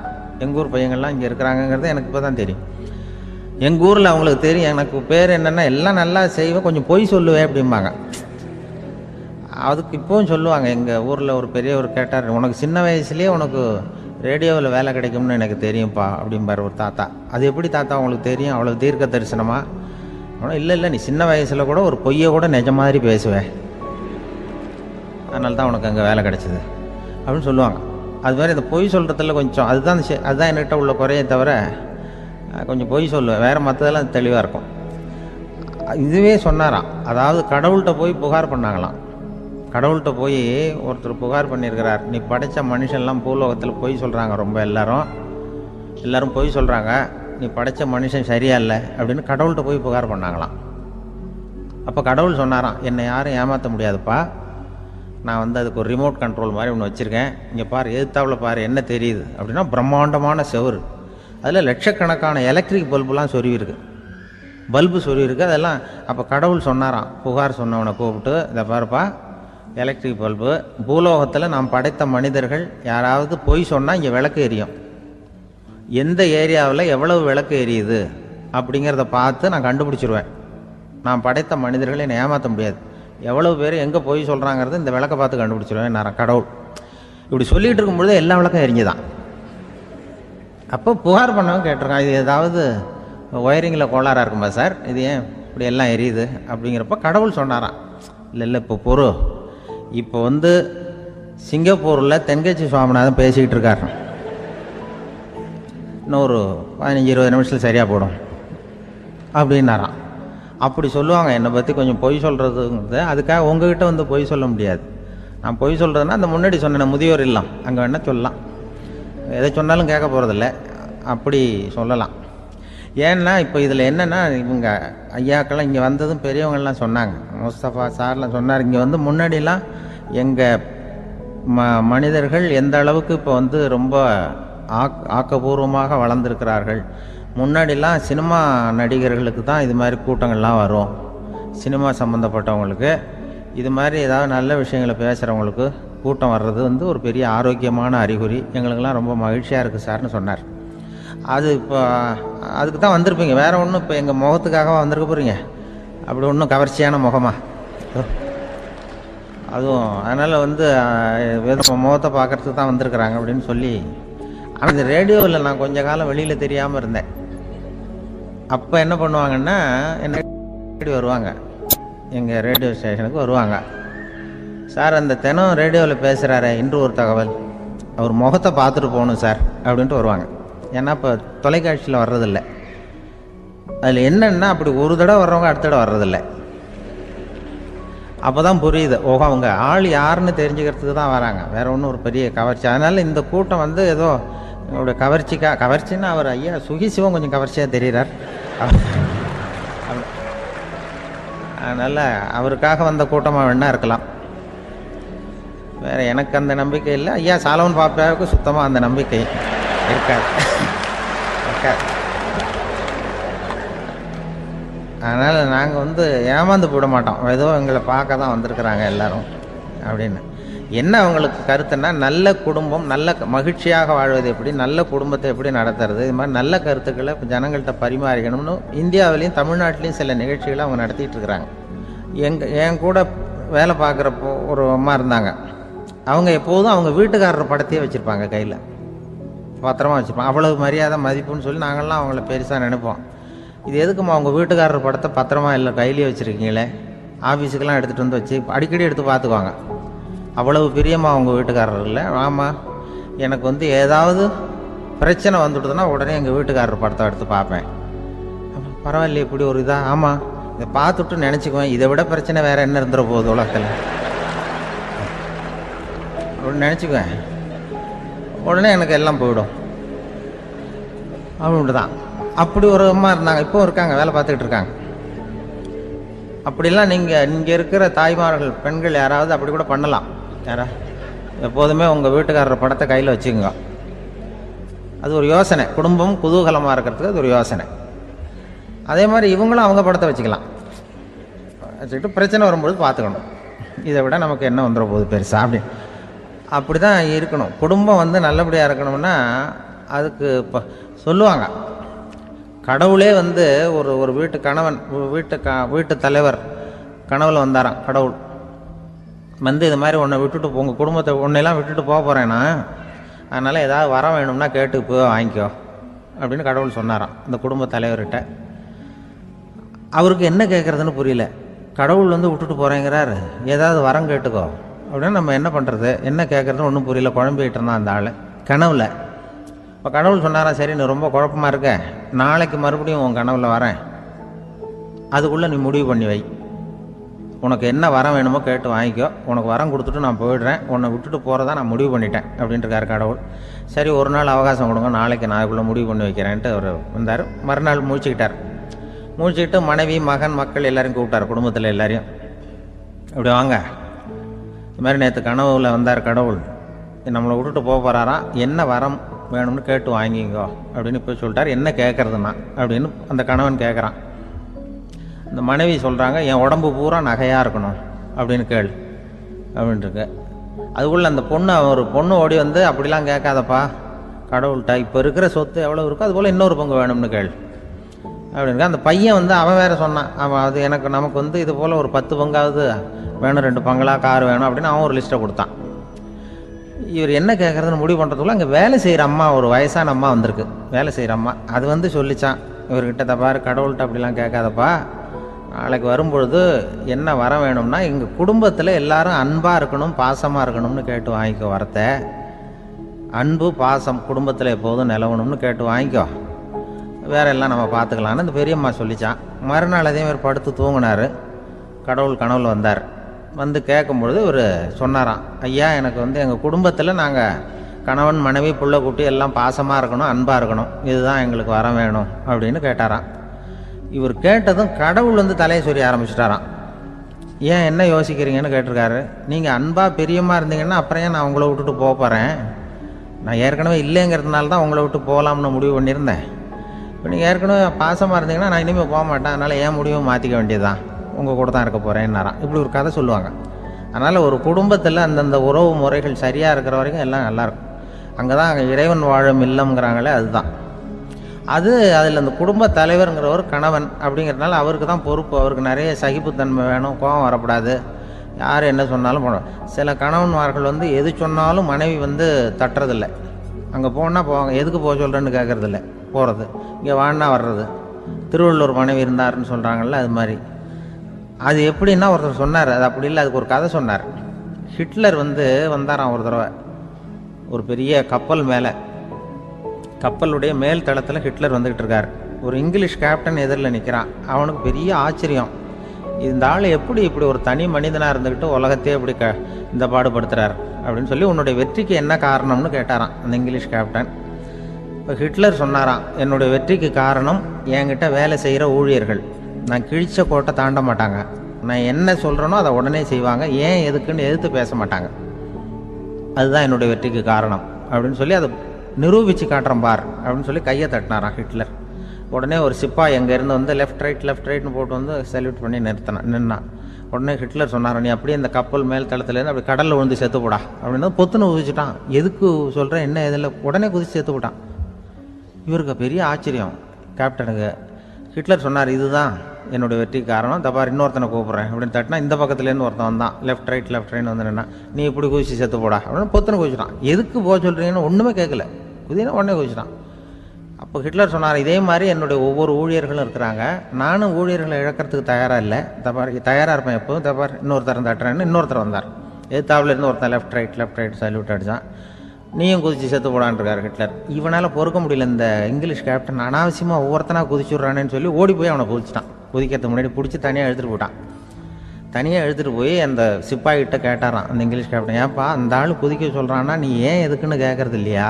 எங்கள் ஊர் பையங்கள்லாம் இங்கே இருக்கிறாங்கங்கிறது எனக்கு இப்போ தான் தெரியும். எங்கள் ஊரில் அவங்களுக்கு தெரியும் எனக்கு பேர் என்னென்னா எல்லாம் நல்லா செய்வேன், கொஞ்சம் பொய் சொல்லுவேன் அப்படிம்பாங்க. அதுக்கு இப்போவும் சொல்லுவாங்க. எங்கள் ஊரில் ஒரு பெரியவர் கேட்டார், உனக்கு சின்ன வயசுலேயே உனக்கு ரேடியோவில் வேலை கிடைக்கும்னு எனக்கு தெரியும்ப்பா அப்படிம்பார் ஒரு தாத்தா. அது எப்படி தாத்தா உங்களுக்கு தெரியும், அவ்வளோ தீர்க்க தரிசனமா? இல்லை நீ சின்ன வயசில் கூட ஒரு பொய்யை கூட நிஜ மாதிரி பேசுவேன், அதனால தான் உனக்கு அங்கே வேலை கிடைச்சிது அப்படின்னு சொல்லுவாங்க. அது மாதிரி இந்த பொய் சொல்கிறதுல கொஞ்சம் அதுதான் என்கிட்ட உள்ள குறையை தவிர கொஞ்சம் பொய் சொல்லுவேன், வேறு மற்றதெல்லாம் தெளிவாக இருக்கும். இதுவே சொன்னாராம், அதாவது கடவுள்கிட்ட போய் புகார் பண்ணாங்களாம். கடவுள்கிட்ட போய் ஒருத்தர் புகார் பண்ணியிருக்கிறார், நீ படைத்த மனுஷன்லாம் பூலோகத்தில் பொய் சொல்கிறாங்க, ரொம்ப எல்லாரும் பொய் சொல்கிறாங்க, நீ படைத்த மனுஷன் சரியா இல்லை அப்படின்னு கடவுள்கிட்ட போய் புகார் பண்ணாங்களாம். அப்போ கடவுள் சொன்னாராம், என்னை யாரும் ஏமாற்ற முடியாதுப்பா, நான் அதுக்கு ஒரு ரிமோட் கண்ட்ரோல் மாதிரி ஒன்று வச்சுருக்கேன், இங்கே பாரு, எதிர்த்தாவில் பாரு என்ன தெரியுது அப்படின்னா பிரம்மாண்டமான செவுரு, அதில் லட்சக்கணக்கான எலக்ட்ரிக் பல்புலாம் சொருவிருக்கு, அதெல்லாம். அப்போ கடவுள் சொன்னாராம், புகார் சொன்னவனை கூப்பிட்டு, இதை பாருப்பா, எலக்ட்ரிக் பல்பு, பூலோகத்தில் நாம் படைத்த மனிதர்கள் யாராவது பொய் சொன்னால் இங்கே விளக்கு எரியும், எந்த ஏரியாவில் எவ்வளவு விளக்கு எரியுது அப்படிங்கிறத பார்த்து நான் கண்டுபிடிச்சிருவேன், நான் படைத்த மனிதர்களை என்னை ஏமாற்ற முடியாது, எவ்வளவு பேர் எங்கே பொய் சொல்கிறாங்கிறது இந்த விளக்கை பார்த்து கண்டுபிடிச்சிருவேன் நான் கடவுள். இப்படி சொல்லிகிட்டு இருக்கும்பொழுது எல்லா விளக்கம் எரிஞ்சுதான். அப்போ புகார் பண்ணவங்க கேட்டிருக்கான், இது ஏதாவது ஒயரிங்கில் கோளாறாக இருக்குமா சார், இது ஏன் இப்படி எல்லாம் எரியுது அப்படிங்கிறப்ப கடவுள் சொன்னாராம், இல்லை இப்போ சிங்கப்பூரில் தென்கட்சி சுவாமிநாதன் பேசிக்கிட்டு இருக்காரு, இன்னொரு 15-20 நிமிஷத்தில் சரியாக போடும் அப்படின்னாராம். அப்படி சொல்லுவாங்க என்னை பற்றி கொஞ்சம் பொய் சொல்கிறதுங்கிறது. அதுக்காக உங்ககிட்ட பொய் சொல்ல முடியாது. நான் பொய் சொல்கிறதுனா அந்த முன்னாடி சொன்ன முதியோர் இல்லம் அங்கே வேணால் சொல்லலாம், எதை சொன்னாலும் கேட்க போகிறதில்ல, அப்படி சொல்லலாம். ஏன்னா இப்போ இதில் என்னென்னா, இவங்க ஐயாக்கெல்லாம் இங்கே வந்ததும் பெரியவங்கள்லாம் சொன்னாங்க, முஸ்தபா சார்லாம் சொன்னார், இங்கே முன்னாடிலாம் எங்கள் மனிதர்கள் எந்த அளவுக்கு இப்போ ரொம்ப ஆக்கப்பூர்வமாக வளர்ந்துருக்கிறார்கள். முன்னாடிலாம் சினிமா நடிகர்களுக்கு தான் இது மாதிரி கூட்டங்கள்லாம் வரும், சினிமா சம்மந்தப்பட்டவங்களுக்கு இது மாதிரி ஏதாவது நல்ல விஷயங்களை பேசுகிறவங்களுக்கு கூட்டம் வர்றது ஒரு பெரிய ஆரோக்கியமான அறிகுறி, எங்களுக்கெல்லாம் ரொம்ப மகிழ்ச்சியாக இருக்குது சார்னு சொன்னார். அது இப்போ அதுக்கு தான் வந்திருப்பீங்க, வேறு ஒன்றும் இப்போ எங்கள் முகத்துக்காக வந்திருக்க போகிறீங்க, அப்படி ஒன்றும் கவர்ச்சியான முகமா அதுவும், அதனால் முகத்தை பார்க்குறதுக்கு தான் வந்திருக்கிறாங்க அப்படின்னு சொல்லி. ஆனால் இந்த ரேடியோவில் நான் கொஞ்ச காலம் வெளியில் தெரியாமல் இருந்தேன். அப்போ என்ன பண்ணுவாங்கன்னா, என்ன வருவாங்க, எங்கள் ரேடியோ ஸ்டேஷனுக்கு வருவாங்க, சார் அந்த தினம் ரேடியோவில் பேசுகிறாரே இன்று ஒரு தகவல், அவர் முகத்தை பார்த்துட்டு போகணும் சார் அப்படின்ட்டு வருவாங்க. ஏன்னா இப்போ தொலைக்காட்சியில் வர்றதில்லை. அதில் என்னென்னா, அப்படி ஒரு தடவை வர்றவங்க அடுத்த தடவை வர்றதில்லை. அப்போ தான் புரியுது, ஓஹோ அவங்க ஆள் யாருன்னு தெரிஞ்சுக்கிறதுக்கு தான் வராங்க, வேற ஒன்றும் ஒரு பெரிய கவர்ச்சி. அதனால் இந்த கூட்டம் ஏதோ அவருடைய கவர்ச்சின்னா அவர் ஐயா சுகிசிவம் கொஞ்சம் கவர்ச்சியாக தெரிகிறார், அதனால் அவருக்காக வந்த கூட்டமாக வேணா இருக்கலாம், வேறு எனக்கு அந்த நம்பிக்கை இல்லை. ஐயா சாலவன் பாப்பாவுக்கு சுத்தமாக அந்த நம்பிக்கை இருக்காது. அதனால் நாங்கள் ஏமாந்து போட மாட்டோம், ஏதோ எங்களை பார்க்க தான் வந்திருக்கிறாங்க எல்லாரும் அப்படின்னு. என்ன அவங்களுக்கு கருத்துன்னா, நல்ல குடும்பம், நல்ல மகிழ்ச்சியாக வாழ்வது எப்படி, நல்ல குடும்பத்தை எப்படி நடத்துறது, இது மாதிரி நல்ல கருத்துக்களை ஜனங்கள்கிட்ட பரிமாறிக்கணும்னு இந்தியாவிலையும் தமிழ்நாட்டிலையும் சில நிகழ்ச்சிகளை அவங்க நடத்திட்டு இருக்கிறாங்க. என் கூட வேலை பார்க்குறப்போ ஒரு அம்மா இருந்தாங்க, அவங்க எப்போதும் அவங்க வீட்டுக்காரர் படத்தையே வச்சுருப்பாங்க, கையில் பத்திரமா வச்சுருப்பாங்க, அவ்வளவு மரியாதை மதிப்புன்னு சொல்லி நாங்கள்லாம் அவங்கள பெருசாக நினைப்போம். இது எதுக்குமா அவங்க வீட்டுக்காரர் படத்தை பத்திரமா இல்லை கையிலேயே வச்சுருக்கீங்களே, ஆஃபீஸுக்கெல்லாம் எடுத்துகிட்டு வச்சு அடிக்கடி எடுத்து பார்த்துக்குவாங்க, அவ்வளவு பிரியமாக அவங்க வீட்டுக்காரர் இல்லை. ஆமாம், எனக்கு ஏதாவது பிரச்சனை வந்துவிடுதுன்னா உடனே எங்கள் வீட்டுக்காரர் படத்தை எடுத்து பார்ப்பேன். பரவாயில்லையே இப்படி ஒரு இதாக, ஆமாம் இதை பார்த்துட்டு நினச்சிக்குவேன், இதை விட பிரச்சனை வேறு என்ன இருந்துட போகுது உலகத்தில் அப்படின்னு நினச்சிக்குவேன், உடனே எனக்கு எல்லாம் போயிடும் அப்படின்ட்டு தான். அப்படி ஒரு அம்மா இருந்தாங்க, இப்போ இருக்காங்க, வேலை பார்த்துக்கிட்டு இருக்காங்க. அப்படிலாம் இங்கே இருக்கிற தாய்மார்கள், பெண்கள் யாராவது அப்படி கூட பண்ணலாம். எப்போதுமே உங்கள் வீட்டுக்காரர் படத்தை கையில் வச்சுக்கோங்க, அது ஒரு யோசனை, குடும்பம் குதூகலமாக இருக்கிறதுக்கு அது ஒரு யோசனை. அதே மாதிரி இவங்களும் அவங்க படத்தை வச்சுக்கலாம், வச்சுக்கிட்டு பிரச்சனை வரும்போது பார்த்துக்கணும், இதை விட நமக்கு என்ன வந்துட போகுது பெருசா அப்படி தான் இருக்கணும். குடும்பம் நல்லபடியாக இருக்கணும்னா அதுக்கு இப்போ சொல்லுவாங்க, கடவுளே வந்து ஒரு ஒரு வீட்டு கணவன் வீட்டு தலைவர் கனவுல வந்தாராம். கடவுள் வந்து இது மாதிரி உன்னை விட்டுட்டு உங்கள் குடும்பத்தை உன்னையெல்லாம் விட்டுட்டு போக போகிறேன்னா, அதனால் ஏதாவது வர வேணும்னா கேட்டு போய் வாங்கிக்கோ அப்படின்னு கடவுள் சொன்னாராம் இந்த குடும்ப தலைவர்கிட்ட. அவருக்கு என்ன கேட்குறதுன்னு புரியல. கடவுள் வந்து விட்டுட்டு போகிறேங்கிறார், ஏதாவது வரம் கேட்டுக்கோ அப்படின்னு நம்ம என்ன பண்ணுறது, என்ன கேட்குறதுன்னு ஒன்றும் புரியல. குழம்பிக்கிட்டு இருந்தான் அந்த ஆள் கனவுல. இப்போ கடவுள் சொன்னாரா, சரி நீ ரொம்ப குழப்பமாக இருக்க, நாளைக்கு மறுபடியும் உன் கனவுல வரேன், அதுக்குள்ளே நீ முடிவு பண்ணி வை, உனக்கு என்ன வரம் வேணுமோ கேட்டு வாங்கிக்கோ, உனக்கு வரம் கொடுத்துட்டு நான் போயிடுறேன், உன்னை விட்டுட்டு போகிறதா நான் முடிவு பண்ணிட்டேன் அப்படின்ட்டுருக்காரு கடவுள். சரி ஒரு நாள் அவகாசம் கொடுங்க, நாளைக்கு நான் அதுக்குள்ளே முடிவு பண்ணி வைக்கிறேன்ட்டு அவர் வந்தார். மறுநாள் முழிச்சுக்கிட்டார். முழிச்சுக்கிட்டு மனைவி மகன் மக்கள் எல்லாரையும் கூப்பிட்டார், குடும்பத்தில் எல்லாரையும். இப்படி வாங்க, இது மாதிரி நேற்று கனவுல வந்தார் கடவுள், நம்மளை விட்டுட்டு போக போகிறாராம், என்ன வரம் வேணும்னு கேட்டு வாங்கிங்கோ அப்படின்னு போய் சொல்லிட்டார். என்ன கேட்குறதுன்னா அப்படின்னு அந்த கணவன் கேட்குறான். இந்த மனைவி சொல்கிறாங்க, என் உடம்பு பூரா நகையாக இருக்கணும் அப்படின்னு கேள் அப்படின்ட்டுருக்கு. அதுக்குள்ளே அந்த ஒரு பொண்ணு ஓடி வந்து, அப்படிலாம் கேட்காதப்பா கடவுள்கிட்ட, இப்போ இருக்கிற சொத்து எவ்வளோ இருக்கோ அதுபோல் இன்னொரு பங்கு வேணும்னு கேள் அப்படின்னு. அந்த பையன் வந்து அவன் வேறு சொன்னான், அவன் அது நமக்கு வந்து இது போல் ஒரு 10 பங்காவது வேணும், 2 பங்களா கார் வேணும் அப்படின்னு அவன் ஒரு லிஸ்ட்டை கொடுத்தான். இவர் என்ன கேட்குறதுன்னு முடிவு பண்ணுறதுக்குள்ள அங்கே வேலை செய்கிற அம்மா, ஒரு வயசான அம்மா வந்திருக்கு, வேலை செய்கிற அம்மா. அது வந்து சொல்லிச்சான் இவர்கிட்ட, தப்பாரு கடவுள்கிட்ட அப்படிலாம் கேட்காதப்பா, நாளைக்கு வரும்பொழுது என்ன வர வேணும்னா எங்கள் குடும்பத்தில் எல்லாரும் அன்பாக இருக்கணும் பாசமாக இருக்கணும்னு கேட்டு வாங்கிக்கோ, வரத்தை அன்பு பாசம் குடும்பத்தில் எப்போதும் நிலவணும்னு கேட்டு வாங்கிக்கோ, வேற எல்லாம் நம்ம பார்த்துக்கலான்னு இந்த பெரியம்மா சொல்லிச்சான். மறுநாள் அதே மாதிரி படுத்து தூங்கினார். கடவுள் கனவுல வந்தார். வந்து கேட்கும்பொழுது இவர் சொன்னாராம், ஐயா எனக்கு வந்து எங்கள் குடும்பத்தில் நாங்கள் கணவன் மனைவி புள்ள குட்டி எல்லாம் பாசமாக இருக்கணும் அன்பாக இருக்கணும், இதுதான் எங்களுக்கு வர வேணும் அப்படின்னு கேட்டாராம். இவர் கேட்டதும் கடவுள் வந்து தலையை சொரிய ஆரம்பிச்சிட்டாராம். ஏன் என்ன யோசிக்கிறீங்கன்னு கேட்டிருக்காரு. நீங்கள் அன்பாக பெரியமாக இருந்தீங்கன்னா அப்புறம் ஏன் நான் உங்களை விட்டுட்டு போக போகிறேன், நான் ஏற்கனவே இல்லைங்கிறதுனால தான் உங்களை விட்டு போகலாம்னு முடிவு பண்ணியிருந்தேன். இப்போ நீங்கள் ஏற்கனவே பாசமாக இருந்தீங்கன்னா நான் இனிமேல் போக மாட்டேன், அதனால் ஏன் முடிவும் மாற்றிக்க வேண்டியதுதான், உங்கள் கூட தான் இருக்க போகிறேன்னாராம். இப்படி ஒரு கதை சொல்லுவாங்க. அதனால் ஒரு குடும்பத்தில் அந்தந்த உறவு முறைகள் சரியாக இருக்கிற வரைக்கும் எல்லாம் நல்லாயிருக்கும். அங்கே தான் அங்கே இறைவன் வாழும் இல்லம்ங்கிறாங்களே, அதுதான் அது. அதில் அந்த குடும்ப தலைவருங்கிறவர் கணவன் அப்படிங்கிறதுனால அவருக்கு தான் பொறுப்பு. அவருக்கு நிறைய சகிப்புத்தன்மை வேணும், கோபம் வரக்கூடாது, யார் என்ன சொன்னாலும் போகணும். சில கணவன்மார்கள் வந்து எது சொன்னாலும் மனைவி வந்து தட்டுறதில்லை. அங்கே போனால் போவாங்க, எதுக்கு போக சொல்கிறேன்னு கேட்குறதில்ல, போகிறது, இங்கே வான்னா வர்றது. திருவள்ளுவர் மனைவி இருந்தாருன்னு சொல்கிறாங்கல்ல, அது மாதிரி. அது எப்படின்னா ஒருத்தர் சொன்னார், அது அப்படி இல்லை, அதுக்கு ஒரு கதை சொன்னார். ஹிட்லர் வந்து வந்தாராம் ஒரு தடவை, ஒரு பெரிய கப்பல் மேலே, கப்பலுடைய மேல் தளத்தில் ஹிட்லர் வந்துக்கிட்டு இருக்கார். ஒரு இங்கிலீஷ் கேப்டன் எதிரில் நிற்கிறான். அவனுக்கு பெரிய ஆச்சரியம், இந்த ஆள் எப்படி இப்படி ஒரு தனி மனிதனாக இருந்துக்கிட்டு உலகத்தையே இப்படி இந்த பாடுபடுத்துகிறார் அப்படின்னு சொல்லி, உன்னுடைய வெற்றிக்கு என்ன காரணம்னு கேட்டாராம் அந்த இங்கிலீஷ் கேப்டன். இப்போ ஹிட்லர் சொன்னாராம், என்னுடைய வெற்றிக்கு காரணம் என்கிட்ட வேலை செய்கிற ஊழியர்கள், நான் கிழிச்ச கோட்டை தாண்ட மாட்டாங்க, நான் என்ன சொல்கிறேனோ அதை உடனே செய்வாங்க, ஏன் எதுக்குன்னு எதிர்த்து பேச மாட்டாங்க, அதுதான் என்னுடைய வெற்றிக்கு காரணம் அப்படின்னு சொல்லி அதை நிரூபித்து காட்டுறேன் பார் அப்படின்னு சொல்லி கையை தட்டினாராம் ஹிட்லர். உடனே ஒரு சிப்பாய் எங்கேருந்து வந்து லெஃப்ட் ரைட்னு போட்டு வந்து சல்யூட் பண்ணி நின்னான். உடனே ஹிட்லர் சொன்னார், நீ அப்படியே இந்த கப்பல் மேல் தளத்துலேருந்து அப்படி கடலில் விழுந்து செத்து போடா அப்படின்னு பொத்துன்னு குதிச்சுட்டான். எதுக்கு சொல்கிறேன் என்ன இதில், உடனே குதிச்சு செத்து போட்டான். இவருக்கு பெரிய ஆச்சரியம் கேப்டனுக்கு. ஹிட்லர் சொன்னார், இதுதான் என்னுடைய வெற்றி காரணம், தப்பார் இன்னொருத்தனை கூப்பிட்றேன் அப்படின்னு தட்டினா இந்த பக்கத்துலேருந்து ஒருத்தன் வந்தான், லெஃப்ட் ரைட்னு வந்து நின்னா, நீ இப்படி குதிச்சு செத்து போடா அப்படின்னு பொத்துன்னு குதிச்சிட்டான். எதுக்கு போக சொல்கிறீங்கன்னு ஒன்றுமே கேட்கல, குதினா உடனே குதிச்சிட்டான். அப்போ ஹிட்லர் சொன்னார், இதே மாதிரி என்னுடைய ஒவ்வொரு ஊழியர்களும் இருக்கிறாங்க, நானும் ஊழியர்களை இழக்கிறதுக்கு தயாராக இல்லை, தப்பார் தயாராக இருப்பேன் எப்போதும், தப்பார் இன்னொருத்தர் தட்டுறேன்னு இன்னொருத்தர் வந்தார். எதிர்த்தாப்புலேருந்து ஒருத்தன் லெஃப்ட் ரைட் சல்யூட் அடித்தான். நீயும் குதிச்சு செத்து போடான்ருக்கார் ஹிட்லர். இவனால் பொறுக்க முடியல, இந்த இங்கிலீஷ் கேப்டன் அனாவசியமாக ஒவ்வொருத்தனாக குதிச்சுட்றானேன்னு சொல்லி ஓடி போய் அவனை குதிச்சிட்டான். குதிக்கிறதுக்கு முன்னாடி பிடிச்சி தனியாக எடுத்துகிட்டு போட்டான். தனியாக எடுத்துகிட்டு போய் அந்த சிப்பாய்கிட்ட கேட்டாரான் அந்த இங்கிலீஷ் கேப்டன், ஏன்ப்பா அந்த ஆள் குதிக்க சொல்கிறான்னா நீ ஏன் எதுக்குன்னு கேட்கறது இல்லையா,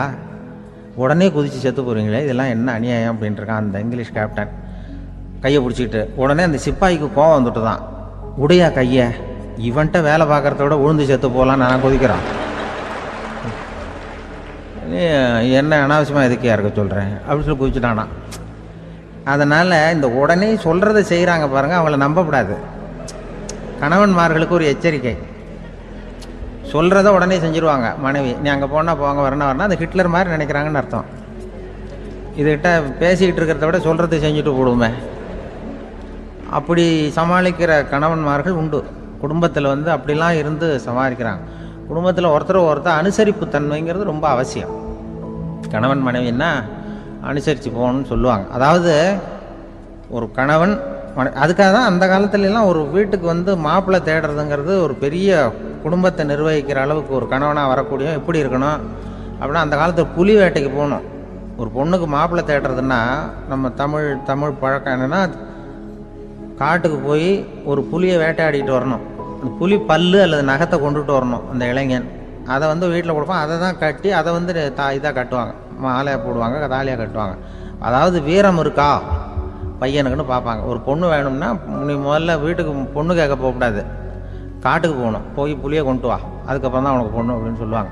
உடனே குதித்து செத்து போகிறீங்களே, இதெல்லாம் என்ன அநியாயம் அப்படின்ட்டுருக்கான் அந்த இங்கிலீஷ் கேப்டன் கையை பிடிச்சிக்கிட்டு. உடனே அந்த சிப்பாய்க்கு கோவம் வந்துட்டு தான், உடையா கையை, இவன்ட்ட வேலை பார்க்குறத விட உழுந்து செத்து போகலான்னு நான் குதிக்கிறான், என்ன அனாவசியமாக எதுக்கியா இருக்க சொல்கிறேன் அப்படின்னு சொல்லி குதிச்சுட்டானா. அதனால் இந்த உடனே சொல்கிறத செய்கிறாங்க பாருங்கள், அவங்கள நம்பக்கூடாது. கணவன்மார்களுக்கு ஒரு எச்சரிக்கை, சொல்கிறத உடனே செஞ்சுருவாங்க மனைவி, நீ அங்கே போனால் போங்க வரணும் அந்த ஹிட்லர் மாதிரி நினைக்கிறாங்கன்னு அர்த்தம். இதுகிட்ட பேசிக்கிட்டு இருக்கிறத விட சொல்கிறத செஞ்சுட்டு போடுவோமே. அப்படி சமாளிக்கிற கணவன்மார்கள் உண்டு. குடும்பத்தில் வந்து அப்படிலாம் இருந்து சமாளிக்கிறாங்க. குடும்பத்தில் ஒருத்தர் அனுசரிப்பு தன்மைங்கிறது ரொம்ப அவசியம். கணவன் மனைவின்னா அனுசரித்து போகணும்னு சொல்லுவாங்க. அதாவது ஒரு கணவன் அதுக்காக தான் அந்த காலத்துலலாம் ஒரு வீட்டுக்கு வந்து மாப்பிள்ளை தேடுறதுங்கிறது ஒரு பெரிய குடும்பத்தை நிர்வகிக்கிற அளவுக்கு ஒரு கணவனாக வரக்கூடிய எப்படி இருக்கணும் அப்படின்னா, அந்த காலத்தில் புலி வேட்டைக்கு போகணும். ஒரு பொண்ணுக்கு மாப்பிள்ளை தேடுறதுன்னா நம்ம தமிழ் பழக்கம் என்னென்னா, காட்டுக்கு போய் ஒரு புலியை வேட்டையாடிட்டு வரணும். அந்த புலி பல்லு அல்லது நகத்தை கொண்டுட்டு வரணும் அந்த இளைஞன். அதை வந்து வீட்டில் கொடுப்பான். அதை தான் கட்டி அதை வந்து இதாக கட்டுவாங்க, மாலையாக போடுவாங்க, தாலியாக கட்டுவாங்க. அதாவது வீரம் இருக்கா பையனுக்குன்னு பார்ப்பாங்க. ஒரு பொண்ணு வேணும்னா நீ முதல்ல வீட்டுக்கு பொண்ணு கேட்க போகக்கூடாது, காட்டுக்கு போகணும், போய் புளியை கொண்டு வா, அதுக்கப்புறம் தான் உனக்கு பொண்ணு அப்படின்னு சொல்லுவாங்க.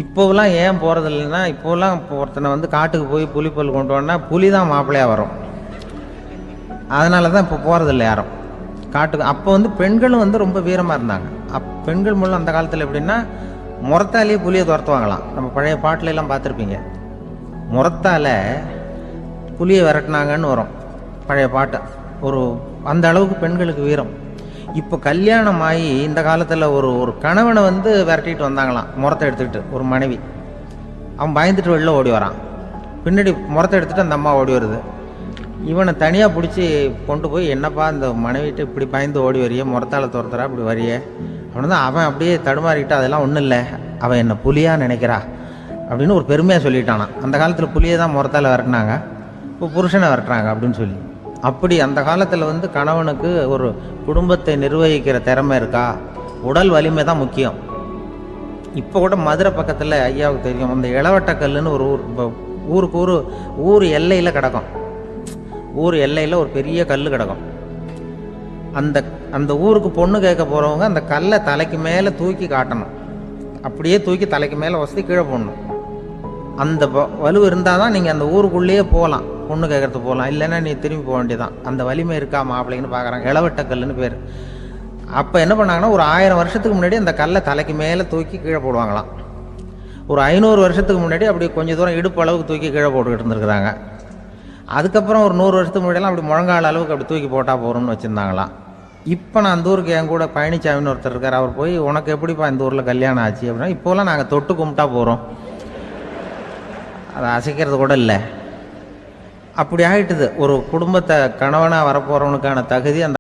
இப்போவெல்லாம் ஏன் போகிறது இல்லைன்னா, இப்போலாம் ஒருத்தனை வந்து காட்டுக்கு போய் புலிப்பல் கொண்டு வரனா புலி தான் மாப்பிள்ளையாக வரும். அதனால தான் இப்போ போகிறதில்ல யாரும் காட்டுக்கு. அப்போ வந்து பெண்களும் வந்து ரொம்ப வீரமாக இருந்தாங்க. பெண்கள் மூலம் அந்த காலத்தில் எப்படின்னா, முறத்தாலேயே புலியை துரத்துவாங்களாம். நம்ம பழைய பாட்டிலெல்லாம் பார்த்துருப்பீங்க, முறத்தால் புலியை விரட்டினாங்கன்னு வரும் பழைய பாட்டு. ஒரு அந்த அளவுக்கு பெண்களுக்கு வீரம். இப்போ கல்யாணம் ஆகி இந்த காலத்தில் ஒரு கணவனை வந்து விரட்டிட்டு வந்தாங்களாம் முறத்தை எடுத்துக்கிட்டு. ஒரு மனைவி அவன் பயந்துட்டு வெளில ஓடி வரான், பின்னாடி முறத்தை எடுத்துகிட்டு அந்த அம்மா ஓடி வருது. இவனை தனியாக பிடிச்சி கொண்டு போய், என்னப்பா இந்த மனைவிட்டு இப்படி பயந்து ஓடி வரையே, முறத்தால் துரத்துறா இப்படி வரையே அப்படின்னு தான் அவன் அப்படியே தடுமாறிக்கிட்டு, அதெல்லாம் ஒன்றும் இல்லை, அவன் என்ன புலியாக நினைக்கிறா அப்படின்னு ஒரு பெருமையாக சொல்லிட்டானான். அந்த காலத்தில் புலியை தான் முறத்தால் விரட்டினாங்க, இப்போ புருஷனை விரட்டுறாங்க அப்படின்னு சொல்லி. அப்படி அந்த காலத்தில் வந்து கணவனுக்கு ஒரு குடும்பத்தை நிர்வகிக்கிற திறமை இருக்கா, உடல் வலிமை தான் முக்கியம். இப்போ கூட மதுரை பக்கத்தில் ஐயாவுக்கு தெரியும், அந்த இளவட்டக்கல்லுன்னு ஒரு ஊருக்கு ஊர் எல்லையில் கிடக்கும். ஊர் எல்லையில் ஒரு பெரிய கல் கிடக்கும். அந்த ஊருக்கு பொண்ணு கேட்க போகிறவங்க அந்த கல்லை தலைக்கு மேலே தூக்கி காட்டணும். அப்படியே தூக்கி தலைக்கு மேலே வசதி கீழே போடணும். அந்த வலு இருந்தால் தான் நீங்கள் அந்த ஊருக்குள்ளேயே போகலாம், பொண்ணு கேட்கறதுக்கு போகலாம். இல்லைன்னா நீ திரும்பி போக வேண்டியதான். அந்த வலிமை இருக்கா மாப்பிள்ளைங்கன்னு பார்க்குறாங்க. இளவட்டக்கல்லுன்னு பேர். அப்போ என்ன பண்ணாங்கன்னா, ஒரு 1000 வருஷத்துக்கு முன்னாடி அந்த கல்லை தலைக்கு மேலே தூக்கி கீழே போடுவாங்களாம். ஒரு 500 வருஷத்துக்கு முன்னாடி அப்படி கொஞ்சம் தூரம் இடுப்பு அளவுக்கு தூக்கி கீழே போட்டுக்கிட்டு இருந்துருக்குறாங்க. அதுக்கப்புறம் ஒரு 100 வருஷத்துக்கு முன்னாடியெல்லாம் அப்படி முழங்கால அளவுக்கு அப்படி தூக்கி போட்டால் போகிறோம்னு வச்சுருந்தாங்களாம். இப்போ நான் அந்த ஊருக்கு என் கூட பழனிசாமின்னு ஒருத்தர் இருக்கார். அவர் போய், உனக்கு எப்படிப்பா இந்த ஊரில் கல்யாணம் ஆச்சு அப்படின்னா, இப்போலாம் நாங்கள் தொட்டு கும்பிட்டா போகிறோம், அதை அசைக்கிறது கூட இல்லை. அப்படி ஆகிட்டுது. ஒரு குடும்பத்தை கணவனாக வரப்போகிறவனுக்கான தகுதி அந்த